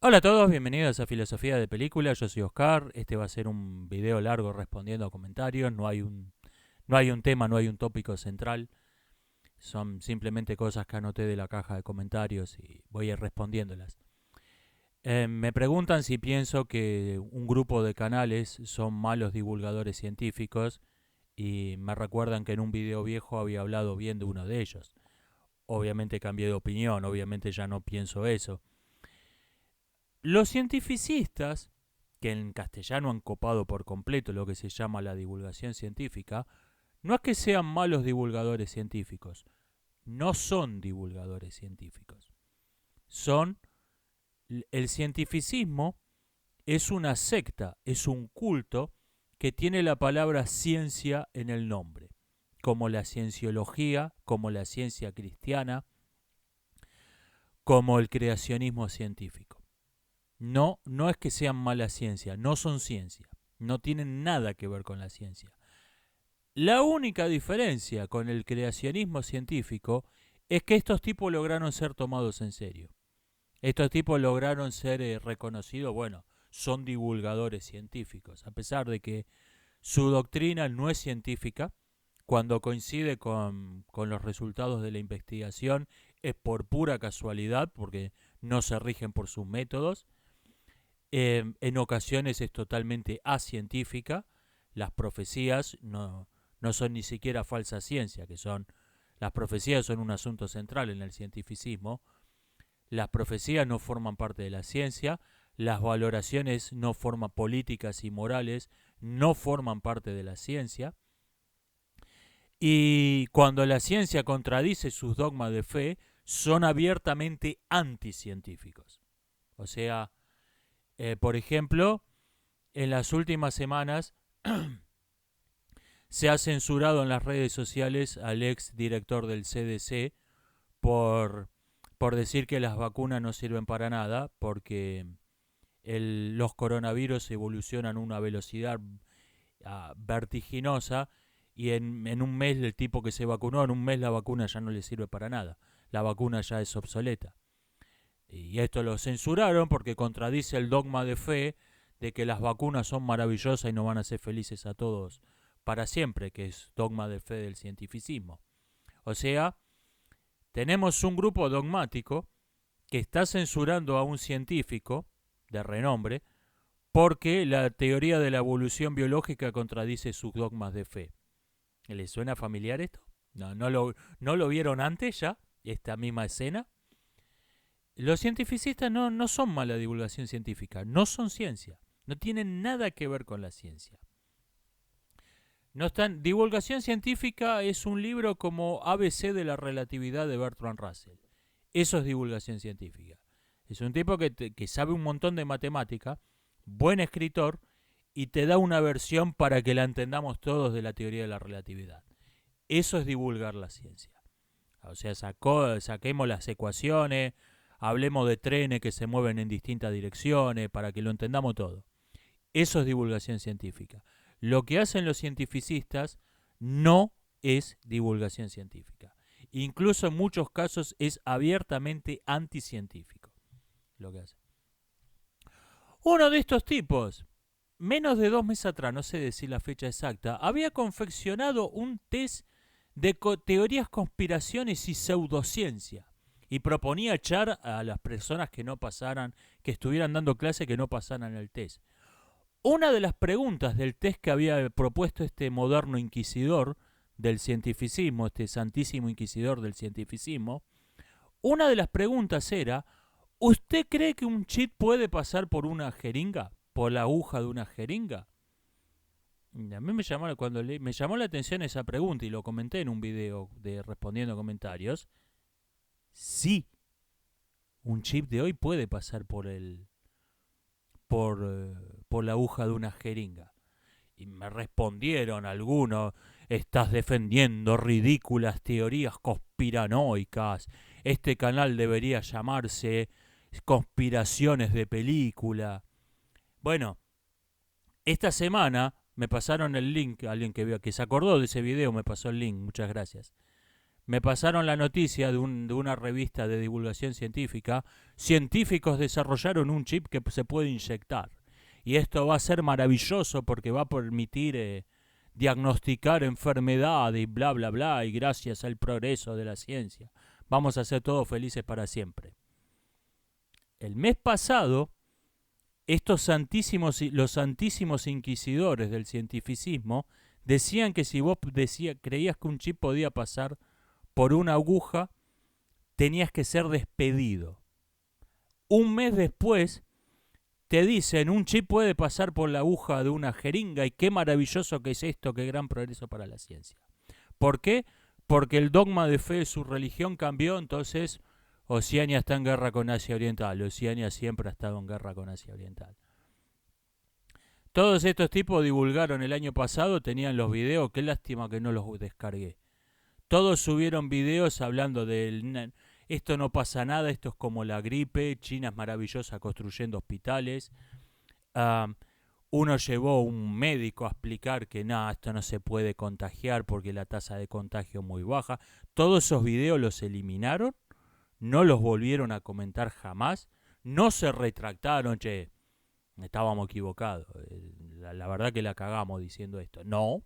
Hola a todos, bienvenidos a Filosofía de Película. Yo soy Oscar. Este va a ser un video largo respondiendo a comentarios. No hay un tema, no hay un tópico central. Son simplemente cosas que anoté de la caja de comentarios y voy a ir respondiéndolas. Me preguntan si pienso que un grupo de canales son malos divulgadores científicos y me recuerdan que en un video viejo había hablado bien de uno de ellos. Obviamente cambié de opinión, obviamente ya no pienso eso. Los cientificistas, que en castellano han copado por completo lo que se llama la divulgación científica, no es que sean malos divulgadores científicos, no son divulgadores científicos. Son el cientificismo es una secta, es un culto que tiene la palabra ciencia en el nombre, como la cienciología, como la ciencia cristiana, como el creacionismo científico. No, no es que sean mala ciencia, no son ciencia, no tienen nada que ver con la ciencia. La única diferencia con el creacionismo científico es que estos tipos lograron ser tomados en serio. Estos tipos lograron ser reconocidos, bueno, son divulgadores científicos, a pesar de que su doctrina no es científica, cuando coincide con los resultados de la investigación es por pura casualidad, porque no se rigen por sus métodos. En ocasiones es totalmente acientífica. Las profecías no son ni siquiera falsa ciencia, las profecías son un asunto central en el cientificismo. Las profecías no forman parte de la ciencia, las valoraciones no forman políticas y morales, no forman parte de la ciencia. Y cuando la ciencia contradice sus dogmas de fe, son abiertamente anticientíficos. O sea, por ejemplo, en las últimas semanas se ha censurado en las redes sociales al ex director del CDC por, por decir que las vacunas no sirven para nada, porque los coronavirus evolucionan a una velocidad vertiginosa y en un mes el tipo que se vacunó, en un mes la vacuna ya no le sirve para nada. La vacuna ya es obsoleta. Y esto lo censuraron porque contradice el dogma de fe de que las vacunas son maravillosas y nos van a hacer felices a todos para siempre, que es dogma de fe del cientificismo. O sea, tenemos un grupo dogmático que está censurando a un científico de renombre porque la teoría de la evolución biológica contradice sus dogmas de fe. ¿Les suena familiar esto? ¿No lo vieron antes ya, esta misma escena? Los cientificistas no son mala divulgación científica, no son ciencia, no tienen nada que ver con la ciencia. No están, divulgación científica es un libro como ABC de la relatividad de Bertrand Russell. Eso es divulgación científica. Es un tipo que sabe un montón de matemática, buen escritor, y te da una versión para que la entendamos todos de la teoría de la relatividad. Eso es divulgar la ciencia. O sea, saquemos las ecuaciones, hablemos de trenes que se mueven en distintas direcciones para que lo entendamos todo. Eso es divulgación científica. Lo que hacen los cientificistas no es divulgación científica. Incluso en muchos casos es abiertamente anticientífico lo que hacen. Uno de estos tipos, menos de 2 meses atrás, no sé decir la fecha exacta, había confeccionado un test de teorías, conspiraciones y pseudociencia. Y proponía echar a las personas que no pasaran, que estuvieran dando clase, que no pasaran el test. Una de las preguntas del test que había propuesto este moderno inquisidor del cientificismo, este santísimo inquisidor del cientificismo, una de las preguntas era, ¿usted cree que un chip puede pasar por una jeringa? ¿Por la aguja de una jeringa? Y a mí me llamó la atención esa pregunta y lo comenté en un video de respondiendo comentarios. Sí, un chip de hoy puede pasar por la aguja de una jeringa. Y me respondieron algunos, estás defendiendo ridículas teorías conspiranoicas. Este canal debería llamarse Conspiraciones de Película. Bueno, esta semana me pasaron el link, alguien que se acordó de ese video me pasó el link, muchas gracias. me pasaron la noticia de una revista de divulgación científica. Científicos desarrollaron un chip que se puede inyectar. Y esto va a ser maravilloso porque va a permitir diagnosticar enfermedades y bla, bla, bla. Y gracias al progreso de la ciencia, vamos a ser todos felices para siempre. El mes pasado, los santísimos inquisidores del cientificismo decían que si vos creías que un chip podía pasar por una aguja, tenías que ser despedido. Un mes después te dicen un chip puede pasar por la aguja de una jeringa y qué maravilloso que es esto, qué gran progreso para la ciencia. ¿Por qué? Porque el dogma de fe de su religión cambió, entonces Oceania está en guerra con Asia Oriental. Oceania siempre ha estado en guerra con Asia Oriental. Todos estos tipos divulgaron el año pasado, tenían los videos, qué lástima que no los descargué. Todos subieron videos hablando de esto no pasa nada, esto es como la gripe, China es maravillosa construyendo hospitales. Uno llevó un médico a explicar que esto no se puede contagiar porque la tasa de contagio es muy baja. Todos esos videos los eliminaron, no los volvieron a comentar jamás, no se retractaron, estábamos equivocados, la verdad que la cagamos diciendo esto. No,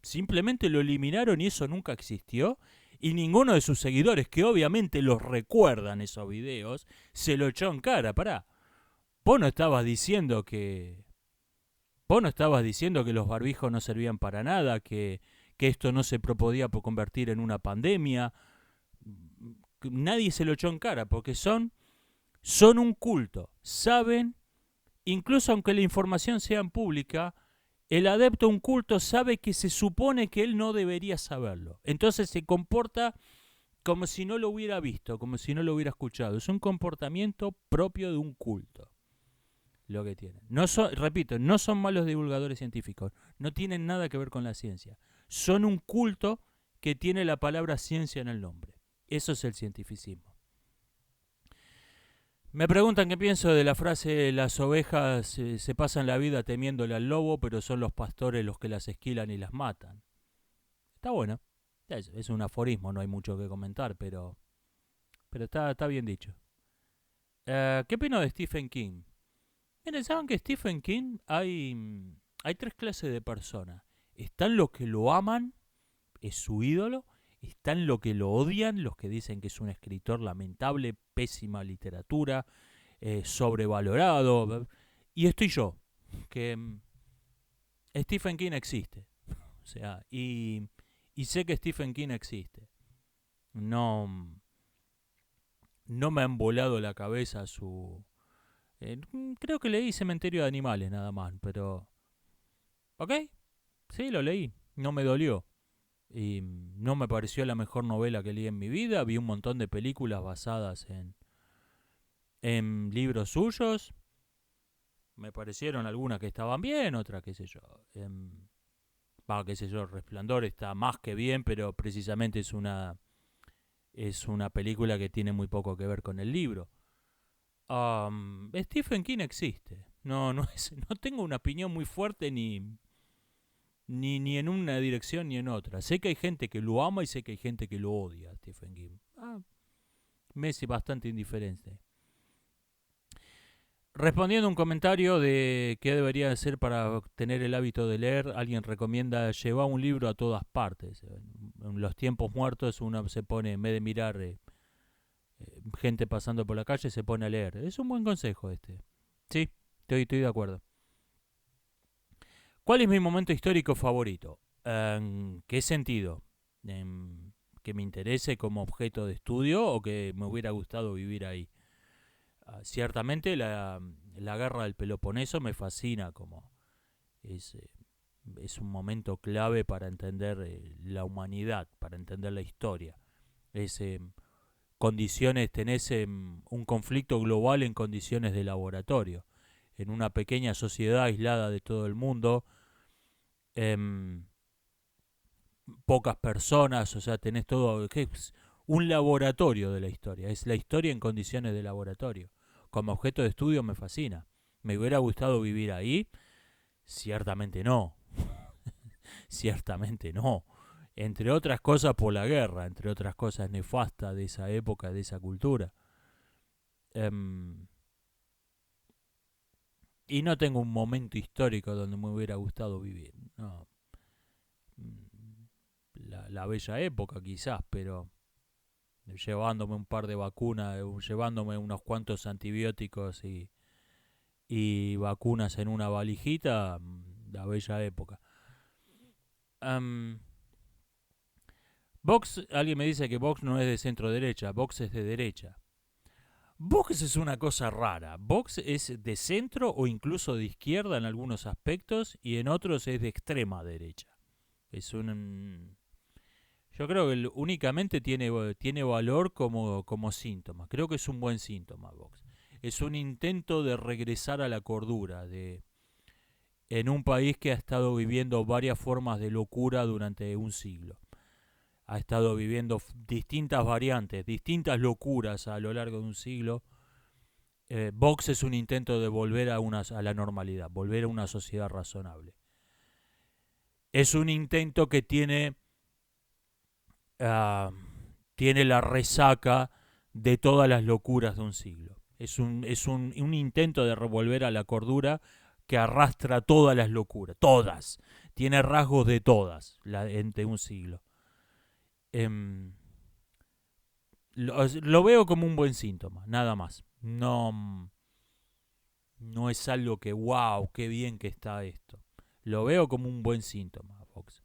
simplemente lo eliminaron y eso nunca existió. Y ninguno de sus seguidores, que obviamente los recuerdan esos videos, se lo echó en cara. Pará, vos no estabas diciendo que los barbijos no servían para nada, que esto no se podía convertir en una pandemia. Nadie se lo echó en cara porque son un culto. Saben, incluso aunque la información sea pública, el adepto a un culto sabe que se supone que él no debería saberlo. Entonces se comporta como si no lo hubiera visto, como si no lo hubiera escuchado. Es un comportamiento propio de un culto. Lo que tienen. Repito, no son malos divulgadores científicos. No tienen nada que ver con la ciencia. Son un culto que tiene la palabra ciencia en el nombre. Eso es el cientificismo. Me preguntan qué pienso de la frase las ovejas se pasan la vida temiéndole al lobo, pero son los pastores los que las esquilan y las matan. Está bueno. Es un aforismo, no hay mucho que comentar, pero está bien dicho. ¿Qué opino de Stephen King? Miren, ¿saben que Stephen King hay tres clases de personas? Están los que lo aman, es su ídolo. Están los que lo odian, los que dicen que es un escritor lamentable, pésima literatura, sobrevalorado. Y estoy yo, que Stephen King existe. O sea, y sé que Stephen King existe. No me ha embolado la cabeza su... creo que leí Cementerio de Animales nada más, pero... ¿Ok? Sí, lo leí. No me dolió. Y no me pareció la mejor novela que leí en mi vida. Vi un montón de películas basadas en libros suyos. Me parecieron algunas que estaban bien, otras qué sé yo. Qué sé yo, Resplandor está más que bien, pero precisamente es una película que tiene muy poco que ver con el libro. Stephen King existe. No tengo una opinión muy fuerte ni en una dirección ni en otra. Sé que hay gente que lo ama y sé que hay gente que lo odia, Stephen King. Me es bastante indiferente. Respondiendo a un comentario de qué debería hacer para tener el hábito de leer, alguien recomienda llevar un libro a todas partes. En los tiempos muertos uno se pone, en vez de mirar gente pasando por la calle, se pone a leer. Es un buen consejo este. Sí, estoy de acuerdo. ¿Cuál es mi momento histórico favorito? ¿En qué sentido? ¿Que me interese como objeto de estudio o que me hubiera gustado vivir ahí? Ciertamente la guerra del Peloponeso me fascina, como es un momento clave para entender la humanidad, para entender la historia. Tenés un conflicto global en condiciones de laboratorio, en una pequeña sociedad aislada de todo el mundo, pocas personas, o sea, tenés todo, es un laboratorio de la historia, es la historia en condiciones de laboratorio. Como objeto de estudio me fascina. ¿Me hubiera gustado vivir ahí? Ciertamente no. Ciertamente no. Entre otras cosas por la guerra, entre otras cosas nefastas de esa época, de esa cultura. Em, y no tengo un momento histórico donde me hubiera gustado vivir. No. La bella época quizás, pero llevándome un par de vacunas, llevándome unos cuantos antibióticos y vacunas en una valijita, la bella época. Am, Vox, alguien me dice que Vox no es de centro derecha, Vox es de derecha. Vox es una cosa rara. Vox es de centro o incluso de izquierda en algunos aspectos y en otros es de extrema derecha. Es un... Yo creo que únicamente tiene valor como síntoma. Creo que es un buen síntoma, Vox. Es un intento de regresar a la cordura, en un país que ha estado viviendo varias formas de locura durante un siglo. Ha estado viviendo distintas variantes, distintas locuras a lo largo de un siglo. Vox es un intento de volver a la normalidad, volver a una sociedad razonable. Es un intento que ah, tiene la resaca de todas las locuras de un siglo. Es un intento de revolver a la cordura que arrastra todas las locuras, todas. Tiene rasgos de todas entre un siglo. Em, lo veo como un buen síntoma, nada más. No es algo que, wow, qué bien que está esto. Lo veo como un buen síntoma, Fox.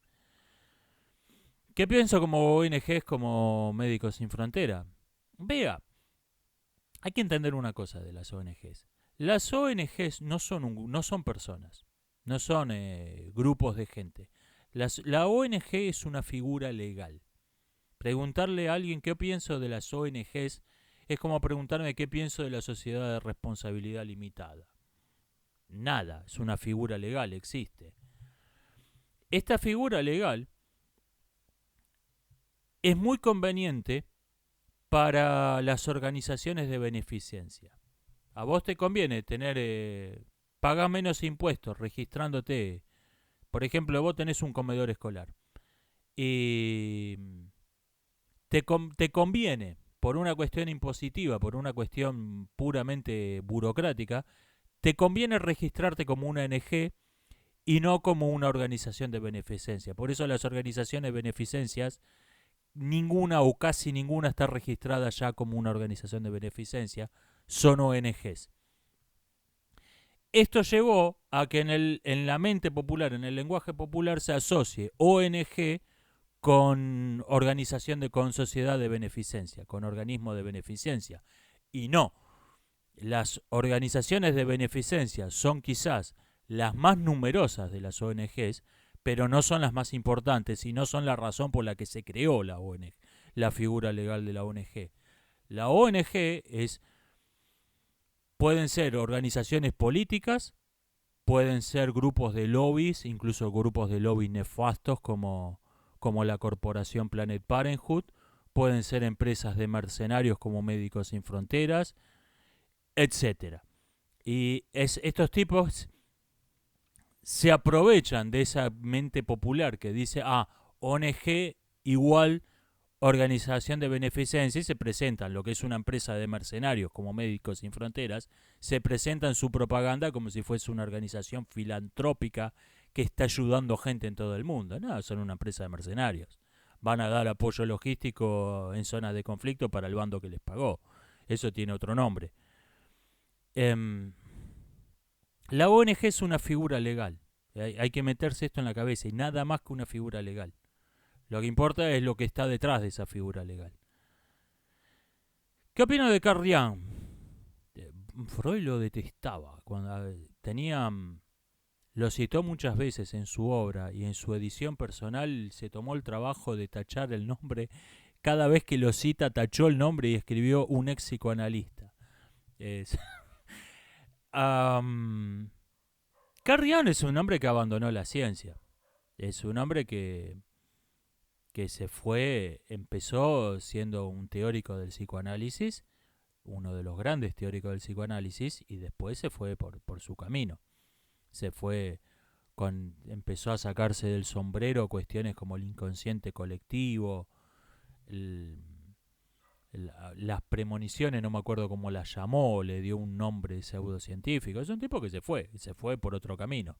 ¿Qué pienso como ONGs, como Médicos Sin Frontera? Vea, hay que entender una cosa de las ONGs. Las ONGs no son personas, no son grupos de gente. La ONG es una figura legal. Preguntarle a alguien qué pienso de las ONGs es como preguntarme qué pienso de la sociedad de responsabilidad limitada. Nada, es una figura legal, existe. Esta figura legal es muy conveniente para las organizaciones de beneficencia. A vos te conviene pagar menos impuestos registrándote. Por ejemplo, vos tenés un comedor escolar y te conviene, por una cuestión impositiva, por una cuestión puramente burocrática, te conviene registrarte como una ONG y no como una organización de beneficencia. Por eso las organizaciones de beneficencias, ninguna o casi ninguna está registrada ya como una organización de beneficencia, son ONGs. Esto llevó a que en la mente popular, en el lenguaje popular, se asocie ONG con sociedad de beneficencia, con organismo de beneficencia. Y no, las organizaciones de beneficencia son quizás las más numerosas de las ONGs, pero no son las más importantes y no son la razón por la que se creó la ONG, la figura legal de la ONG. La ONG pueden ser organizaciones políticas, pueden ser grupos de lobbies, incluso grupos de lobbies nefastos como la corporación Planet Parenthood, pueden ser empresas de mercenarios como Médicos Sin Fronteras, etcétera. Y estos tipos se aprovechan de esa mente popular que dice, ONG igual organización de beneficencia, y se presentan lo que es una empresa de mercenarios como Médicos Sin Fronteras, se presentan su propaganda como si fuese una organización filantrópica que está ayudando gente en todo el mundo. No, son una empresa de mercenarios. Van a dar apoyo logístico en zonas de conflicto para el bando que les pagó. Eso tiene otro nombre. La ONG es una figura legal. Hay que meterse esto en la cabeza y nada más que una figura legal. Lo que importa es lo que está detrás de esa figura legal. ¿Qué opino de Carl Jung? Freud lo detestaba. Cuando lo citó muchas veces en su obra y en su edición personal se tomó el trabajo de tachar el nombre. Cada vez que lo cita tachó el nombre y escribió un ex psicoanalista. Carl Jung es un hombre que abandonó la ciencia. Es un hombre que empezó siendo un teórico del psicoanálisis, uno de los grandes teóricos del psicoanálisis, y después se fue por su camino. Se fue empezó a sacarse del sombrero cuestiones como el inconsciente colectivo, el, las premoniciones, no me acuerdo cómo las llamó, le dio un nombre pseudocientífico. Es un tipo que se fue por otro camino.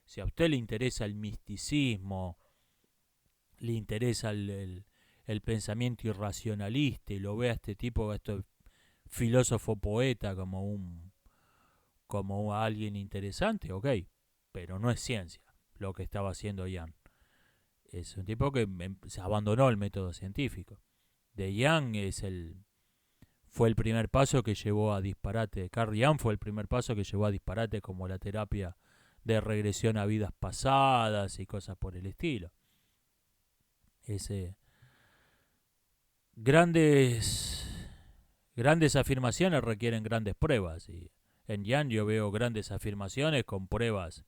Si a usted le interesa el misticismo, le interesa el pensamiento irracionalista y lo ve a este tipo, a este filósofo poeta como alguien interesante, ok, pero no es ciencia lo que estaba haciendo Young. Es un tipo que se abandonó el método científico. De Young fue el primer paso que llevó a disparate. Carl Jung fue el primer paso que llevó a disparate como la terapia de regresión a vidas pasadas y cosas por el estilo. Grandes afirmaciones requieren grandes pruebas y en Jung yo veo grandes afirmaciones con pruebas.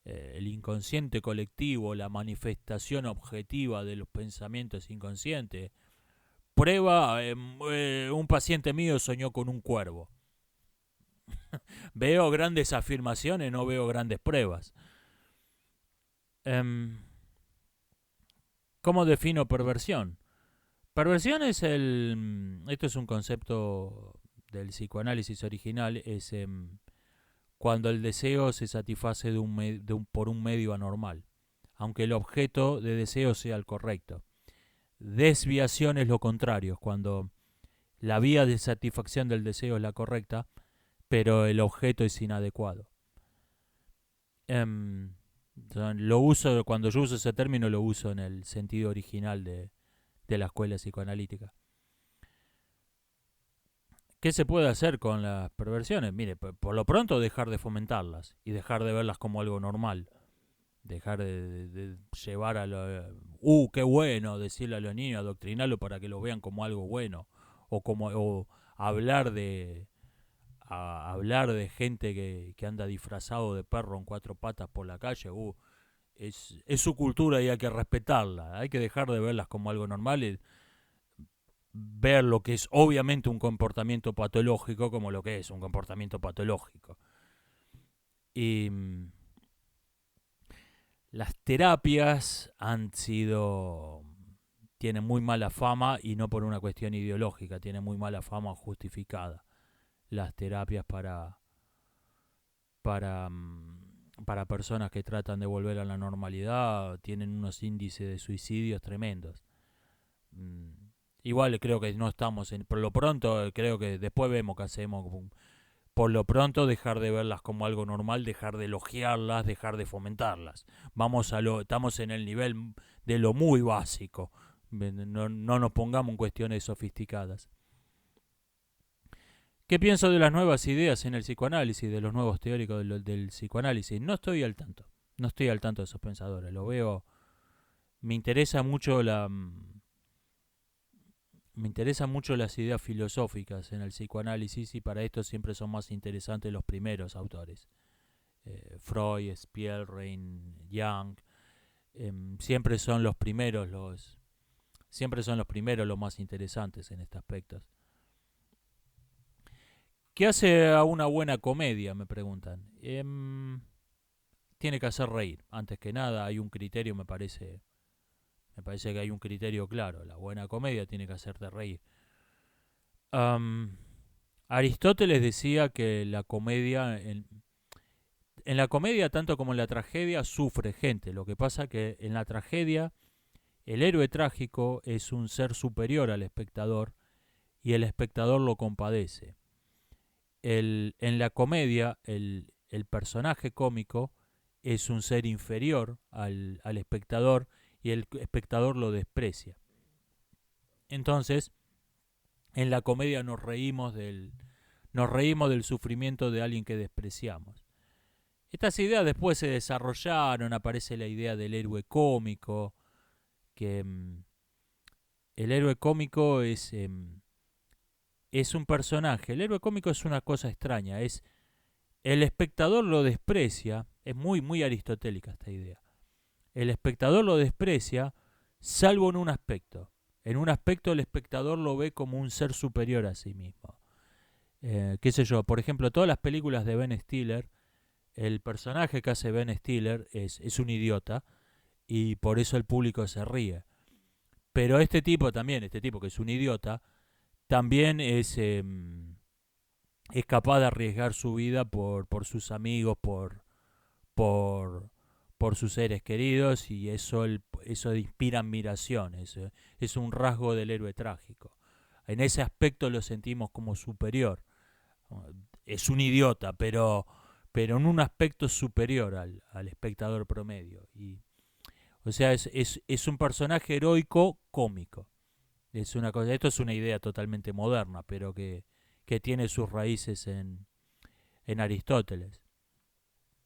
El inconsciente colectivo, la manifestación objetiva de los pensamientos inconscientes. Prueba, un paciente mío soñó con un cuervo. Veo grandes afirmaciones, no veo grandes pruebas. ¿Cómo defino perversión? Perversión es esto es un concepto del psicoanálisis original, es cuando el deseo se satisface por un medio anormal, aunque el objeto de deseo sea el correcto. Desviación es lo contrario, cuando la vía de satisfacción del deseo es la correcta, pero el objeto es inadecuado. Cuando yo uso ese término lo uso en el sentido original de la escuela psicoanalítica. ¿Qué se puede hacer con las perversiones? Mire, por lo pronto dejar de fomentarlas y dejar de verlas como algo normal. Dejar de llevar a lo... qué bueno, decirle a los niños, adoctrinarlo para que lo vean como algo bueno. O hablar de gente que anda disfrazado de perro en cuatro patas por la calle. Es su cultura y hay que respetarla. Hay que dejar de verlas como algo normal y ver lo que es obviamente un comportamiento patológico como lo que es un comportamiento patológico. Y las terapias tienen muy mala fama y no por una cuestión ideológica, tienen muy mala fama justificada. Las terapias para personas que tratan de volver a la normalidad tienen unos índices de suicidios tremendos. Igual creo que no estamos por lo pronto, creo que después vemos qué hacemos. Por lo pronto dejar de verlas como algo normal, dejar de elogiarlas, dejar de fomentarlas. Estamos en el nivel de lo muy básico. No nos pongamos en cuestiones sofisticadas. ¿Qué pienso de las nuevas ideas en el psicoanálisis, de los nuevos teóricos del psicoanálisis? No estoy al tanto. No estoy al tanto de esos pensadores. Lo veo. Me interesa mucho las ideas filosóficas en el psicoanálisis y para esto siempre son más interesantes los primeros autores. Freud, Spielrein, Jung. Siempre son los primeros los más interesantes en este aspecto. ¿Qué hace a una buena comedia? Me preguntan. Tiene que hacer reír. Antes que nada, hay un criterio, me parece que hay un criterio claro. La buena comedia tiene que hacerte reír. Aristóteles decía que la comedia, en la comedia, tanto como en la tragedia, sufre gente. Lo que pasa que en la tragedia, el héroe trágico es un ser superior al espectador y el espectador lo compadece. En la comedia, el personaje cómico es un ser inferior al espectador y el espectador lo desprecia. Entonces, en la comedia nos reímos del sufrimiento de alguien que despreciamos. Estas ideas después se desarrollaron, aparece la idea del héroe cómico, que el héroe cómico es un personaje. El héroe cómico es una cosa extraña, el espectador lo desprecia, es muy, muy aristotélica esta idea. El espectador lo desprecia, salvo en un aspecto. En un aspecto el espectador lo ve como un ser superior a sí mismo. Qué sé yo, por ejemplo, todas las películas de Ben Stiller El personaje que hace Ben Stiller es un idiota y por eso el público se ríe. Pero este tipo también, este tipo que es un idiota, también es capaz de arriesgar su vida por sus amigos, por, por sus seres queridos y eso inspira admiración, es un rasgo del héroe trágico. En ese aspecto lo sentimos como superior. Es un idiota, pero en un aspecto superior al espectador promedio. O sea, es un personaje heroico cómico. Es una cosa, esto es una idea totalmente moderna, pero que tiene sus raíces en Aristóteles.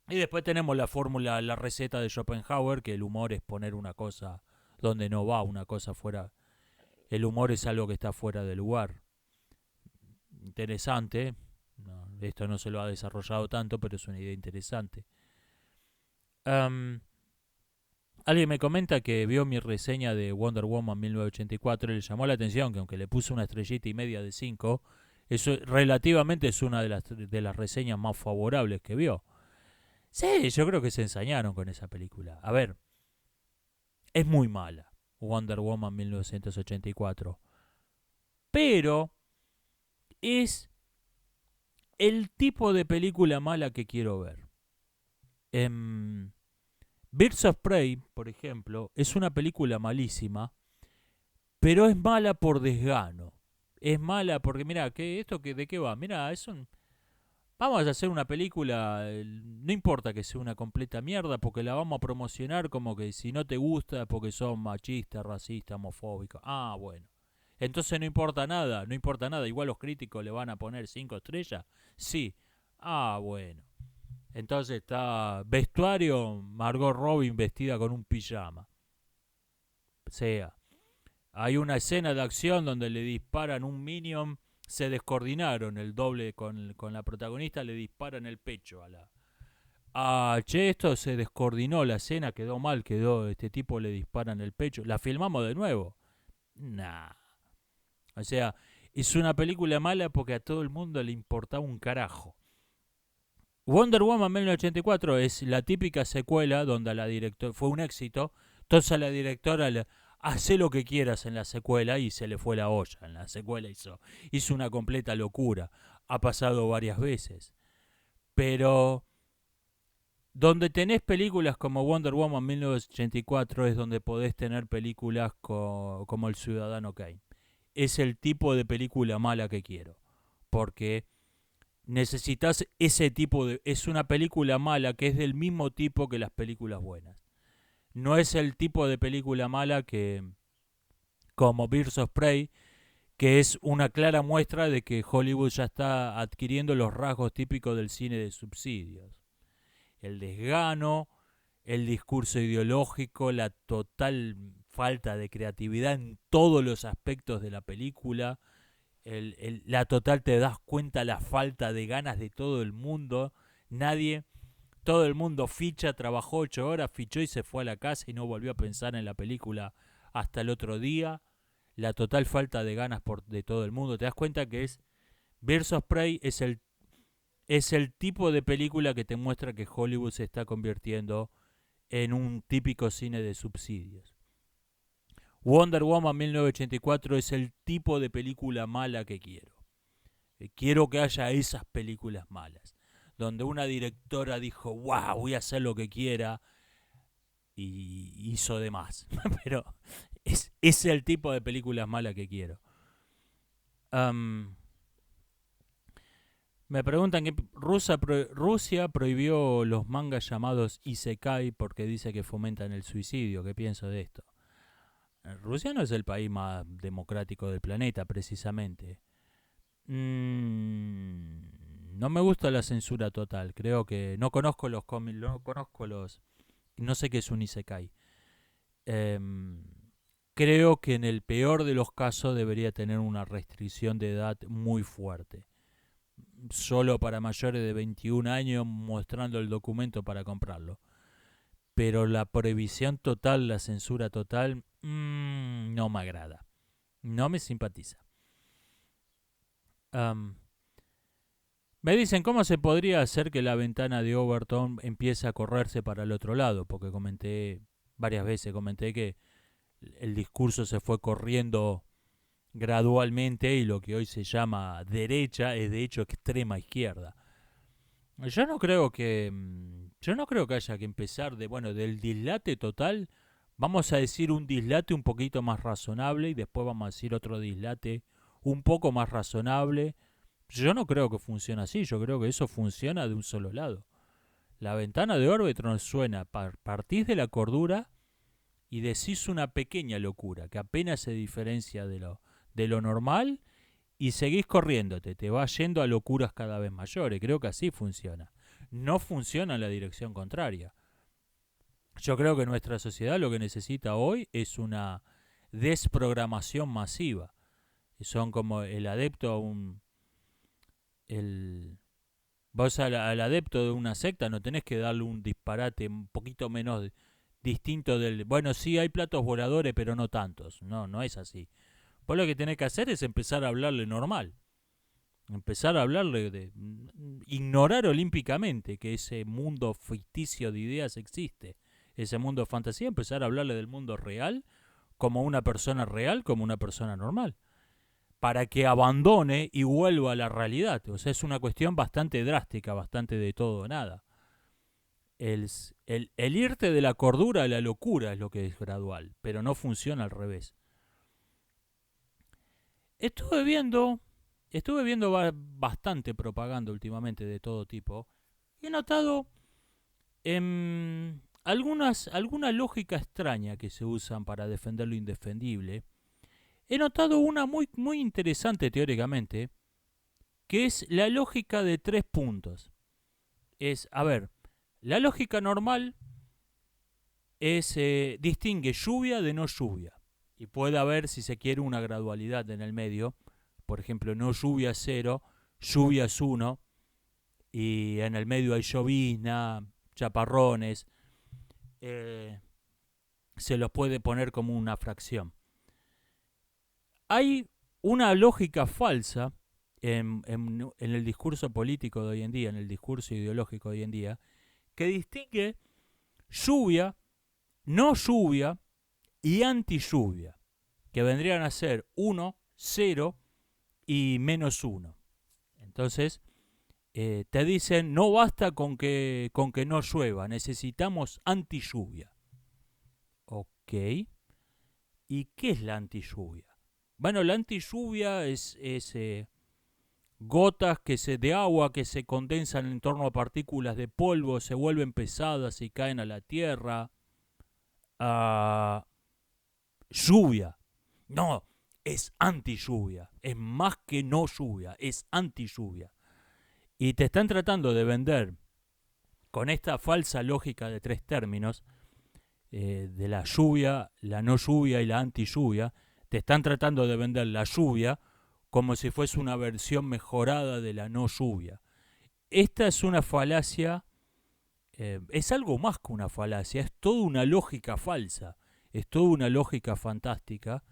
Y después tenemos la fórmula, la receta de Schopenhauer, que el humor es poner una cosa donde no va, una cosa fuera. El humor es algo que está fuera del lugar. Interesante. No, esto no se lo ha desarrollado tanto, pero es una idea interesante. Um, Alguien me comenta que vio mi reseña de Wonder Woman 1984 y le llamó la atención que aunque le puse una estrellita y media de 5, eso relativamente es una de las reseñas más favorables que vio. Sí, yo creo que se ensañaron con esa película. A ver, es muy mala Wonder Woman 1984, pero es el tipo de película mala que quiero ver. Birds of Prey, por ejemplo, es una película malísima, pero es mala por desgano. Es mala porque, mira, ¿de qué va? Mira, vamos a hacer una película, no importa que sea una completa mierda, porque la vamos a promocionar como que si no te gusta, porque son machistas, racistas, homofóbicos. Ah, bueno. Entonces no importa nada, no importa nada. Igual los críticos le van a poner 5 estrellas. Sí. Ah, bueno. Entonces está vestuario, Margot Robin vestida con un pijama. O sea, hay una escena de acción donde le disparan un minion, se descoordinaron, el doble con la protagonista le disparan el pecho a la... Ah, che, esto se descoordinó, la escena quedó mal, este tipo le disparan el pecho. ¿La filmamos de nuevo? Nah. O sea, es una película mala porque a todo el mundo le importaba un carajo. Wonder Woman 1984 es la típica secuela donde la directora fue un éxito, entonces la directora le hace lo que quieras en la secuela y se le fue la olla. En la secuela hizo una completa locura. Ha pasado varias veces. Pero donde tenés películas como Wonder Woman 1984 es donde podés tener películas como El Ciudadano Kane. Es el tipo de película mala que quiero. Porque necesitas ese tipo de... Es una película mala que es del mismo tipo que las películas buenas. No es el tipo de película mala que... como Birds of Prey, que es una clara muestra de que Hollywood ya está adquiriendo los rasgos típicos del cine de subsidios. El desgano, el discurso ideológico, la total falta de creatividad en todos los aspectos de la película, la total te das cuenta la falta de ganas de todo el mundo. Nadie, todo el mundo ficha, trabajó 8 horas, fichó y se fue a la casa y no volvió a pensar en la película hasta el otro día. La total falta de ganas de todo el mundo. Te das cuenta que Birds of Prey es el tipo de película que te muestra que Hollywood se está convirtiendo en un típico cine de subsidios. Wonder Woman 1984 es el tipo de película mala que quiero. Quiero que haya esas películas malas, donde una directora dijo, wow, voy a hacer lo que quiera, y hizo de más. Pero es el tipo de películas malas que quiero. Me preguntan que Rusia prohibió los mangas llamados Isekai porque dice que fomentan el suicidio. ¿Qué pienso de esto? Rusia no es el país más democrático del planeta, precisamente. No me gusta la censura total. Creo que no conozco los cómics, no sé qué es un Isekai. Creo que en el peor de los casos debería tener una restricción de edad muy fuerte. Solo para mayores de 21 años mostrando el documento para comprarlo. Pero la prohibición total, la censura total, no me agrada. No me simpatiza. Um, Me dicen, ¿cómo se podría hacer que la ventana de Overton empiece a correrse para el otro lado? Porque varias veces comenté que el discurso se fue corriendo gradualmente y lo que hoy se llama derecha es de hecho extrema izquierda. Yo no creo que haya que empezar del dislate total, vamos a decir un dislate un poquito más razonable y después vamos a decir otro dislate un poco más razonable. Yo no creo que funcione así, yo creo que eso funciona de un solo lado. La ventana de Orbitron suena, partís de la cordura y decís una pequeña locura que apenas se diferencia de lo normal y seguís corriéndote, te vas yendo a locuras cada vez mayores. Creo que así funciona. No funciona en la dirección contraria. Yo creo que nuestra sociedad lo que necesita hoy es una desprogramación masiva. Son como el adepto a un... El, vos al adepto de una secta no tenés que darle un disparate un poquito menos distinto del... Bueno, sí hay platos voladores, pero no tantos. No, no es así. Vos lo que tenés que hacer es empezar a hablarle normal. Empezar a hablarle de... Ignorar olímpicamente que ese mundo ficticio de ideas existe. Ese mundo de fantasía, empezar a hablarle del mundo real como una persona real, como una persona normal. Para que abandone y vuelva a la realidad. O sea, es una cuestión bastante drástica, bastante de todo o nada. El irte de la cordura a la locura es lo que es gradual, pero no funciona al revés. Estuve viendo, estuve viendo bastante propaganda últimamente de todo tipo y he notado alguna lógica extraña que se usan para defender lo indefendible. He notado una muy interesante teóricamente, que es la lógica de 3 puntos. A ver, la lógica normal distingue lluvia de no lluvia. Y puede haber, si se quiere, una gradualidad en el medio. Por ejemplo, no lluvia es 0, lluvia es 1, y en el medio hay llovizna, chaparrones. eh, Se los puede poner como una fracción. Hay una lógica falsa en el discurso político de hoy en día, en el discurso ideológico de hoy en día, que distingue lluvia, no lluvia y anti-lluvia, que vendrían a ser 1, 0 y -1. Entonces, te dicen, no basta con que no llueva, necesitamos anti-lluvia. Ok. ¿Y qué es la anti-lluvia? Bueno, la anti-lluvia es gotas de agua que se condensan en torno a partículas de polvo, se vuelven pesadas y caen a la tierra. Ah, lluvia. No, es anti-lluvia. Es más que no lluvia, es anti-lluvia. Y te están tratando de vender con esta falsa lógica de 3 términos, de la lluvia, la no lluvia y la anti-lluvia. Te están tratando de vender la lluvia como si fuese una versión mejorada de la no lluvia. Esta es una falacia, es algo más que una falacia, es toda una lógica falsa, es toda una lógica fantástica,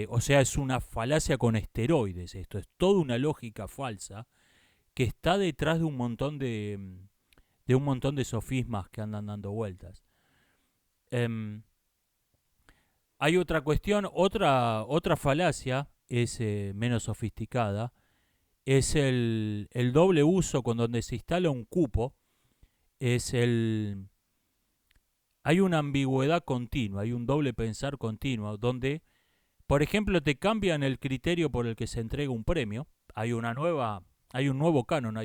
o sea, es una falacia con esteroides esto, es toda una lógica falsa que está detrás de un montón de sofismas que andan dando vueltas. Hay otra cuestión, otra falacia es menos sofisticada, es el doble uso con donde se instala un cupo, es hay una ambigüedad continua, hay un doble pensar continuo, donde, por ejemplo, te cambian el criterio por el que se entrega un premio, hay un nuevo canon,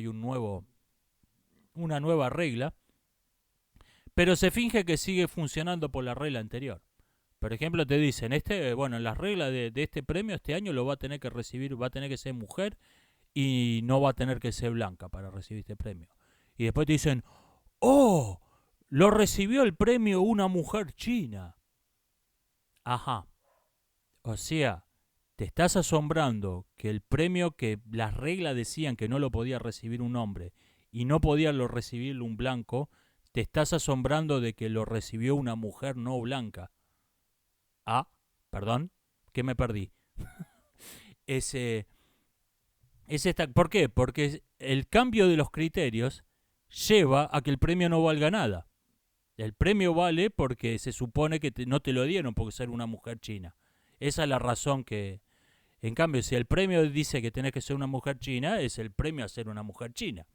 una nueva regla, pero se finge que sigue funcionando por la regla anterior. Por ejemplo, te dicen, en las reglas de este premio este año lo va a tener que recibir, va a tener que ser mujer y no va a tener que ser blanca para recibir este premio. Y después te dicen, ¡oh! Lo recibió el premio una mujer china. Ajá. O sea, te estás asombrando que el premio que las reglas decían que no lo podía recibir un hombre y no podía recibirlo un blanco, te estás asombrando de que lo recibió una mujer no blanca. Ah, perdón, que me perdí. ¿Por qué? Porque el cambio de los criterios lleva a que el premio no valga nada. El premio vale porque se supone que no te lo dieron porque ser una mujer china. Esa es la razón que... En cambio, si el premio dice que tenés que ser una mujer china, es el premio a ser una mujer china.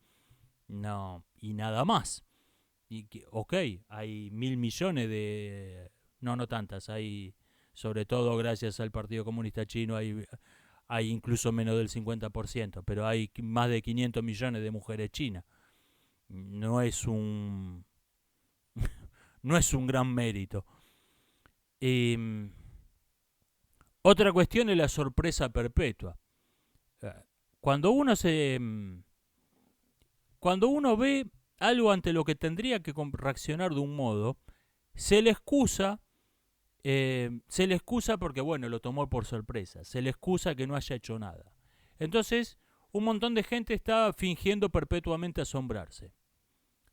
No, y nada más. Y ok, hay 1.000 millones de... No, no tantas. Hay, sobre todo gracias al Partido Comunista Chino, hay incluso menos del 50%, pero hay más de 500 millones de mujeres chinas. No es un... no es un gran mérito. Eh, Otra cuestión es la sorpresa perpetua. Cuando uno se... Cuando uno ve algo ante lo que tendría que reaccionar de un modo, se le excusa, porque, bueno, lo tomó por sorpresa, se le excusa que no haya hecho nada. Entonces, un montón de gente está fingiendo perpetuamente asombrarse.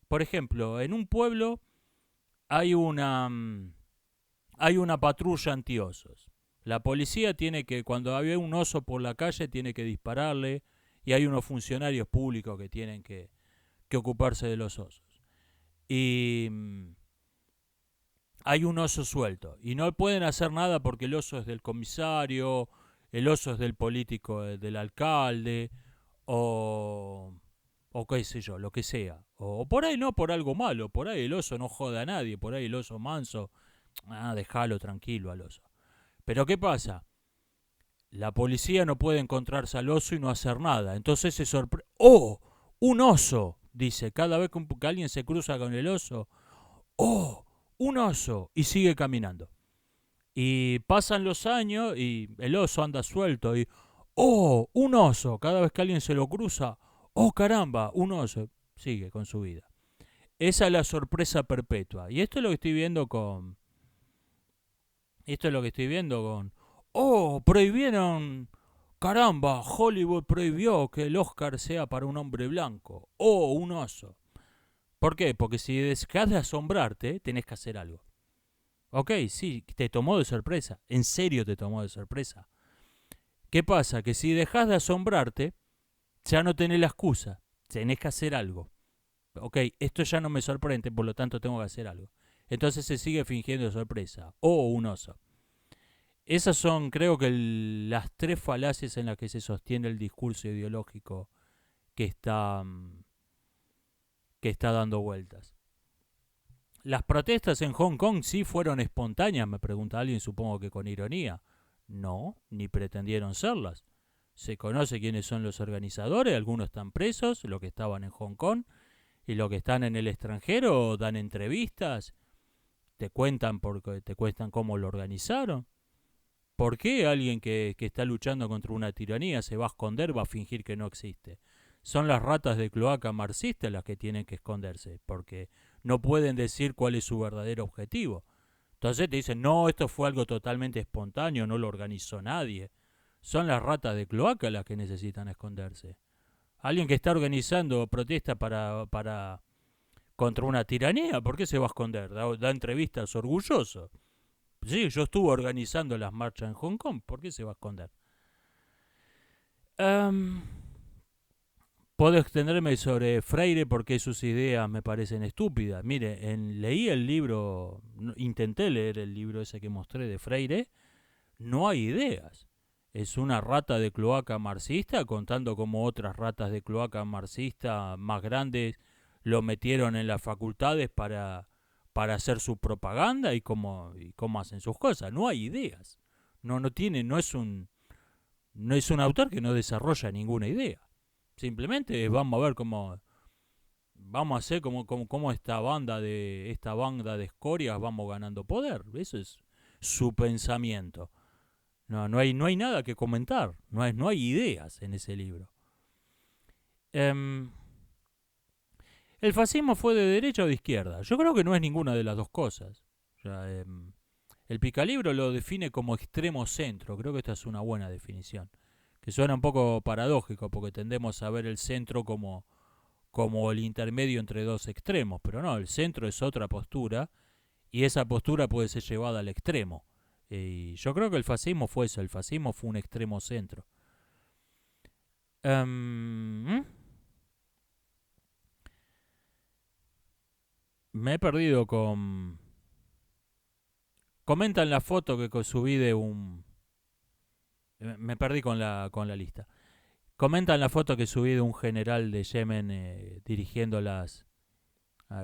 Por ejemplo, en un pueblo hay una patrulla antiosos. La policía tiene que, cuando hay un oso por la calle, tiene que dispararle, y hay unos funcionarios públicos que tienen que ocuparse de los osos. Y hay un oso suelto y no pueden hacer nada porque el oso es del comisario, el oso es del político, del alcalde, o qué sé yo, lo que sea. O por ahí no por algo malo, por ahí el oso no jode a nadie, por ahí el oso manso, déjalo tranquilo al oso. Pero ¿qué pasa? La policía no puede encontrarse al oso y no hacer nada. Entonces se sorprende. ¡Oh! ¡Un oso! Dice, cada vez que alguien se cruza con el oso. ¡Oh! ¡Un oso! Y sigue caminando. Y pasan los años y el oso anda suelto y... ¡Oh! ¡Un oso! Cada vez que alguien se lo cruza. ¡Oh, caramba! Un oso. Sigue con su vida. Esa es la sorpresa perpetua. Y esto es lo que estoy viendo con... ¡Oh! Prohibieron... Caramba, Hollywood prohibió que el Oscar sea para un hombre blanco. ¡Oh, un oso! ¿Por qué? Porque si dejas de asombrarte, tenés que hacer algo. Ok, sí, te tomó de sorpresa. En serio te tomó de sorpresa. ¿Qué pasa? Que si dejas de asombrarte, ya no tenés la excusa. Tenés que hacer algo. Ok, esto ya no me sorprende, por lo tanto tengo que hacer algo. Entonces se sigue fingiendo sorpresa. Oh, un oso. Esas son, creo que, las tres falacias en las que se sostiene el discurso ideológico que está dando vueltas. Las protestas en Hong Kong sí fueron espontáneas, me pregunta alguien, supongo que con ironía. No, ni pretendieron serlas. Se conoce quiénes son los organizadores, algunos están presos, los que estaban en Hong Kong, y los que están en el extranjero dan entrevistas, te cuentan cómo lo organizaron. ¿Por qué alguien que está luchando contra una tiranía se va a esconder, va a fingir que no existe? Son las ratas de cloaca marxistas las que tienen que esconderse, porque no pueden decir cuál es su verdadero objetivo. Entonces te dicen, no, esto fue algo totalmente espontáneo, no lo organizó nadie. Son las ratas de cloaca las que necesitan esconderse. Alguien que está organizando protesta contra una tiranía, ¿por qué se va a esconder? Da entrevistas orgulloso. Sí, yo estuve organizando las marchas en Hong Kong, ¿por qué se va a esconder? Puedo extenderme sobre Freire porque sus ideas me parecen estúpidas. Mire, leí el libro, intenté leer el libro ese que mostré de Freire, no hay ideas. Es una rata de cloaca marxista contando cómo otras ratas de cloaca marxista más grandes lo metieron en las facultades para hacer su propaganda y cómo hacen sus cosas. No hay ideas. No es un autor que no desarrolla ninguna idea. Simplemente vamos a ver vamos a hacer como esta banda de escorias vamos ganando poder. Eso es su pensamiento. No hay nada que comentar. No hay ideas en ese libro. ¿El fascismo fue de derecha o de izquierda? Yo creo que no es ninguna de las dos cosas. O sea, el Picalibro lo define como extremo centro. Creo que esta es una buena definición. Que suena un poco paradójico porque tendemos a ver el centro como el intermedio entre dos extremos. Pero no, el centro es otra postura y esa postura puede ser llevada al extremo. Y yo creo que el fascismo fue eso. El fascismo fue un extremo centro. Me he perdido con... Comentan la foto que subí de un... Me perdí con la lista. Comentan la foto que subí de un general de Yemen dirigiendo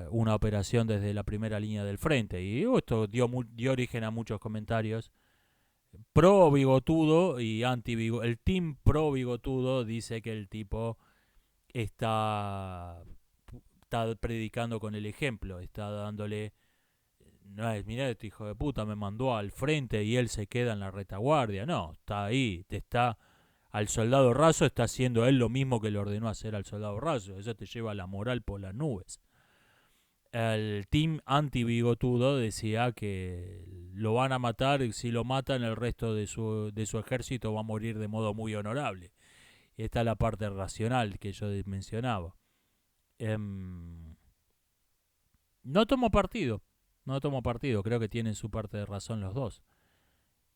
una operación desde la primera línea del frente. Y esto dio origen a muchos comentarios. Pro bigotudo y anti bigotudo. El team pro bigotudo dice que el tipo está, está predicando con el ejemplo. Está dándole... No es, mirá, este hijo de puta me mandó al frente y él se queda en la retaguardia. No, está ahí, te está al soldado raso, está haciendo él lo mismo que le ordenó hacer al soldado raso. Eso te lleva la moral por las nubes. El team anti-bigotudo decía que lo van a matar y si lo matan el resto de su ejército va a morir de modo muy honorable. Y esta es la parte racional que yo mencionaba. No tomo partido, no tomo partido, creo que tienen su parte de razón los dos.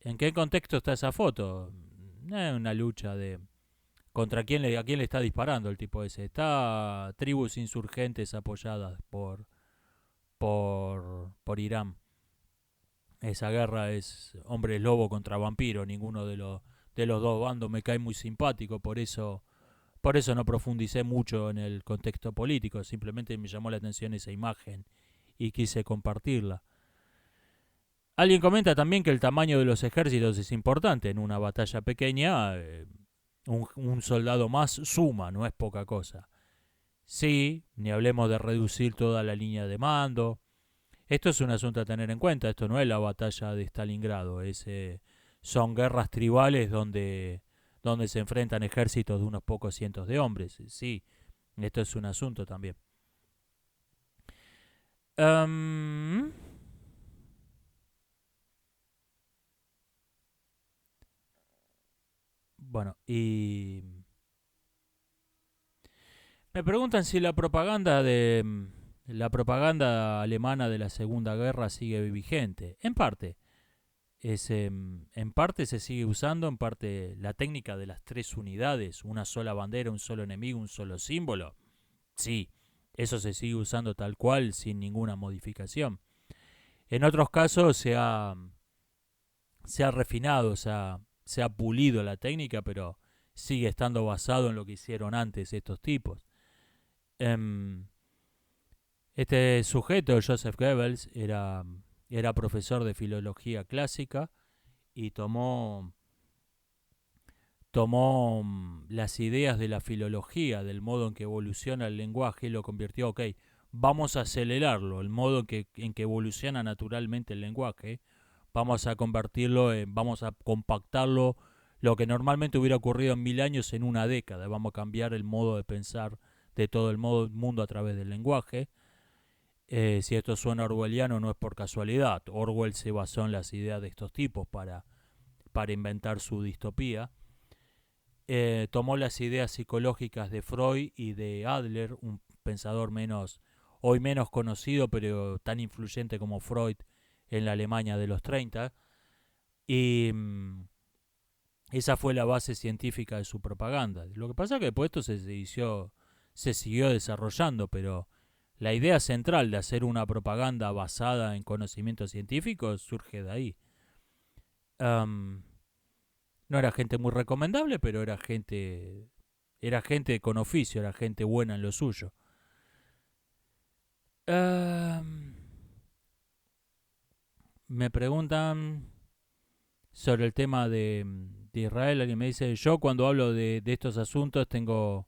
¿En qué contexto está esa foto? Es una lucha de... ¿Contra a quién le está disparando el tipo ese? Está tribus insurgentes apoyadas por Irán. Esa guerra es hombre lobo contra vampiro. Ninguno de los dos bandos me cae muy simpático. Por eso no profundicé mucho en el contexto político. Simplemente me llamó la atención esa imagen y quise compartirla. Alguien comenta también que el tamaño de los ejércitos es importante. En una batalla pequeña, un soldado más suma, no es poca cosa. Sí, ni hablemos de reducir toda la línea de mando. Esto es un asunto a tener en cuenta. Esto no es la batalla de Stalingrado. Son guerras tribales donde se enfrentan ejércitos de unos pocos cientos de hombres. Sí, esto es un asunto también. Um, bueno, y me preguntan si la propaganda alemana de la Segunda Guerra sigue vigente. En parte. En parte se sigue usando, en parte la técnica de las tres unidades, una sola bandera, un solo enemigo, un solo símbolo. Sí, eso se sigue usando tal cual, sin ninguna modificación. En otros casos se ha refinado, se ha pulido la técnica, pero sigue estando basado en lo que hicieron antes estos tipos. Em, Este sujeto, Joseph Goebbels, era profesor de filología clásica y tomó las ideas de la filología, del modo en que evoluciona el lenguaje, y lo convirtió, ok, vamos a acelerarlo, el modo en que evoluciona naturalmente el lenguaje, vamos a convertirlo, vamos a compactarlo, lo que normalmente hubiera ocurrido en 1000 años en una década, vamos a cambiar el modo de pensar de todo el mundo a través del lenguaje. Si esto suena orwelliano no es por casualidad, Orwell se basó en las ideas de estos tipos para inventar su distopía. Tomó las ideas psicológicas de Freud y de Adler, un pensador hoy menos conocido, pero tan influyente como Freud en la Alemania de los 30, y esa fue la base científica de su propaganda. Lo que pasa es que después esto se siguió desarrollando, pero la idea central de hacer una propaganda basada en conocimientos científicos surge de ahí. Um, no era gente muy recomendable, pero era gente con oficio, era gente buena en lo suyo. Me preguntan sobre el tema de Israel. Alguien me dice, yo cuando hablo de estos asuntos tengo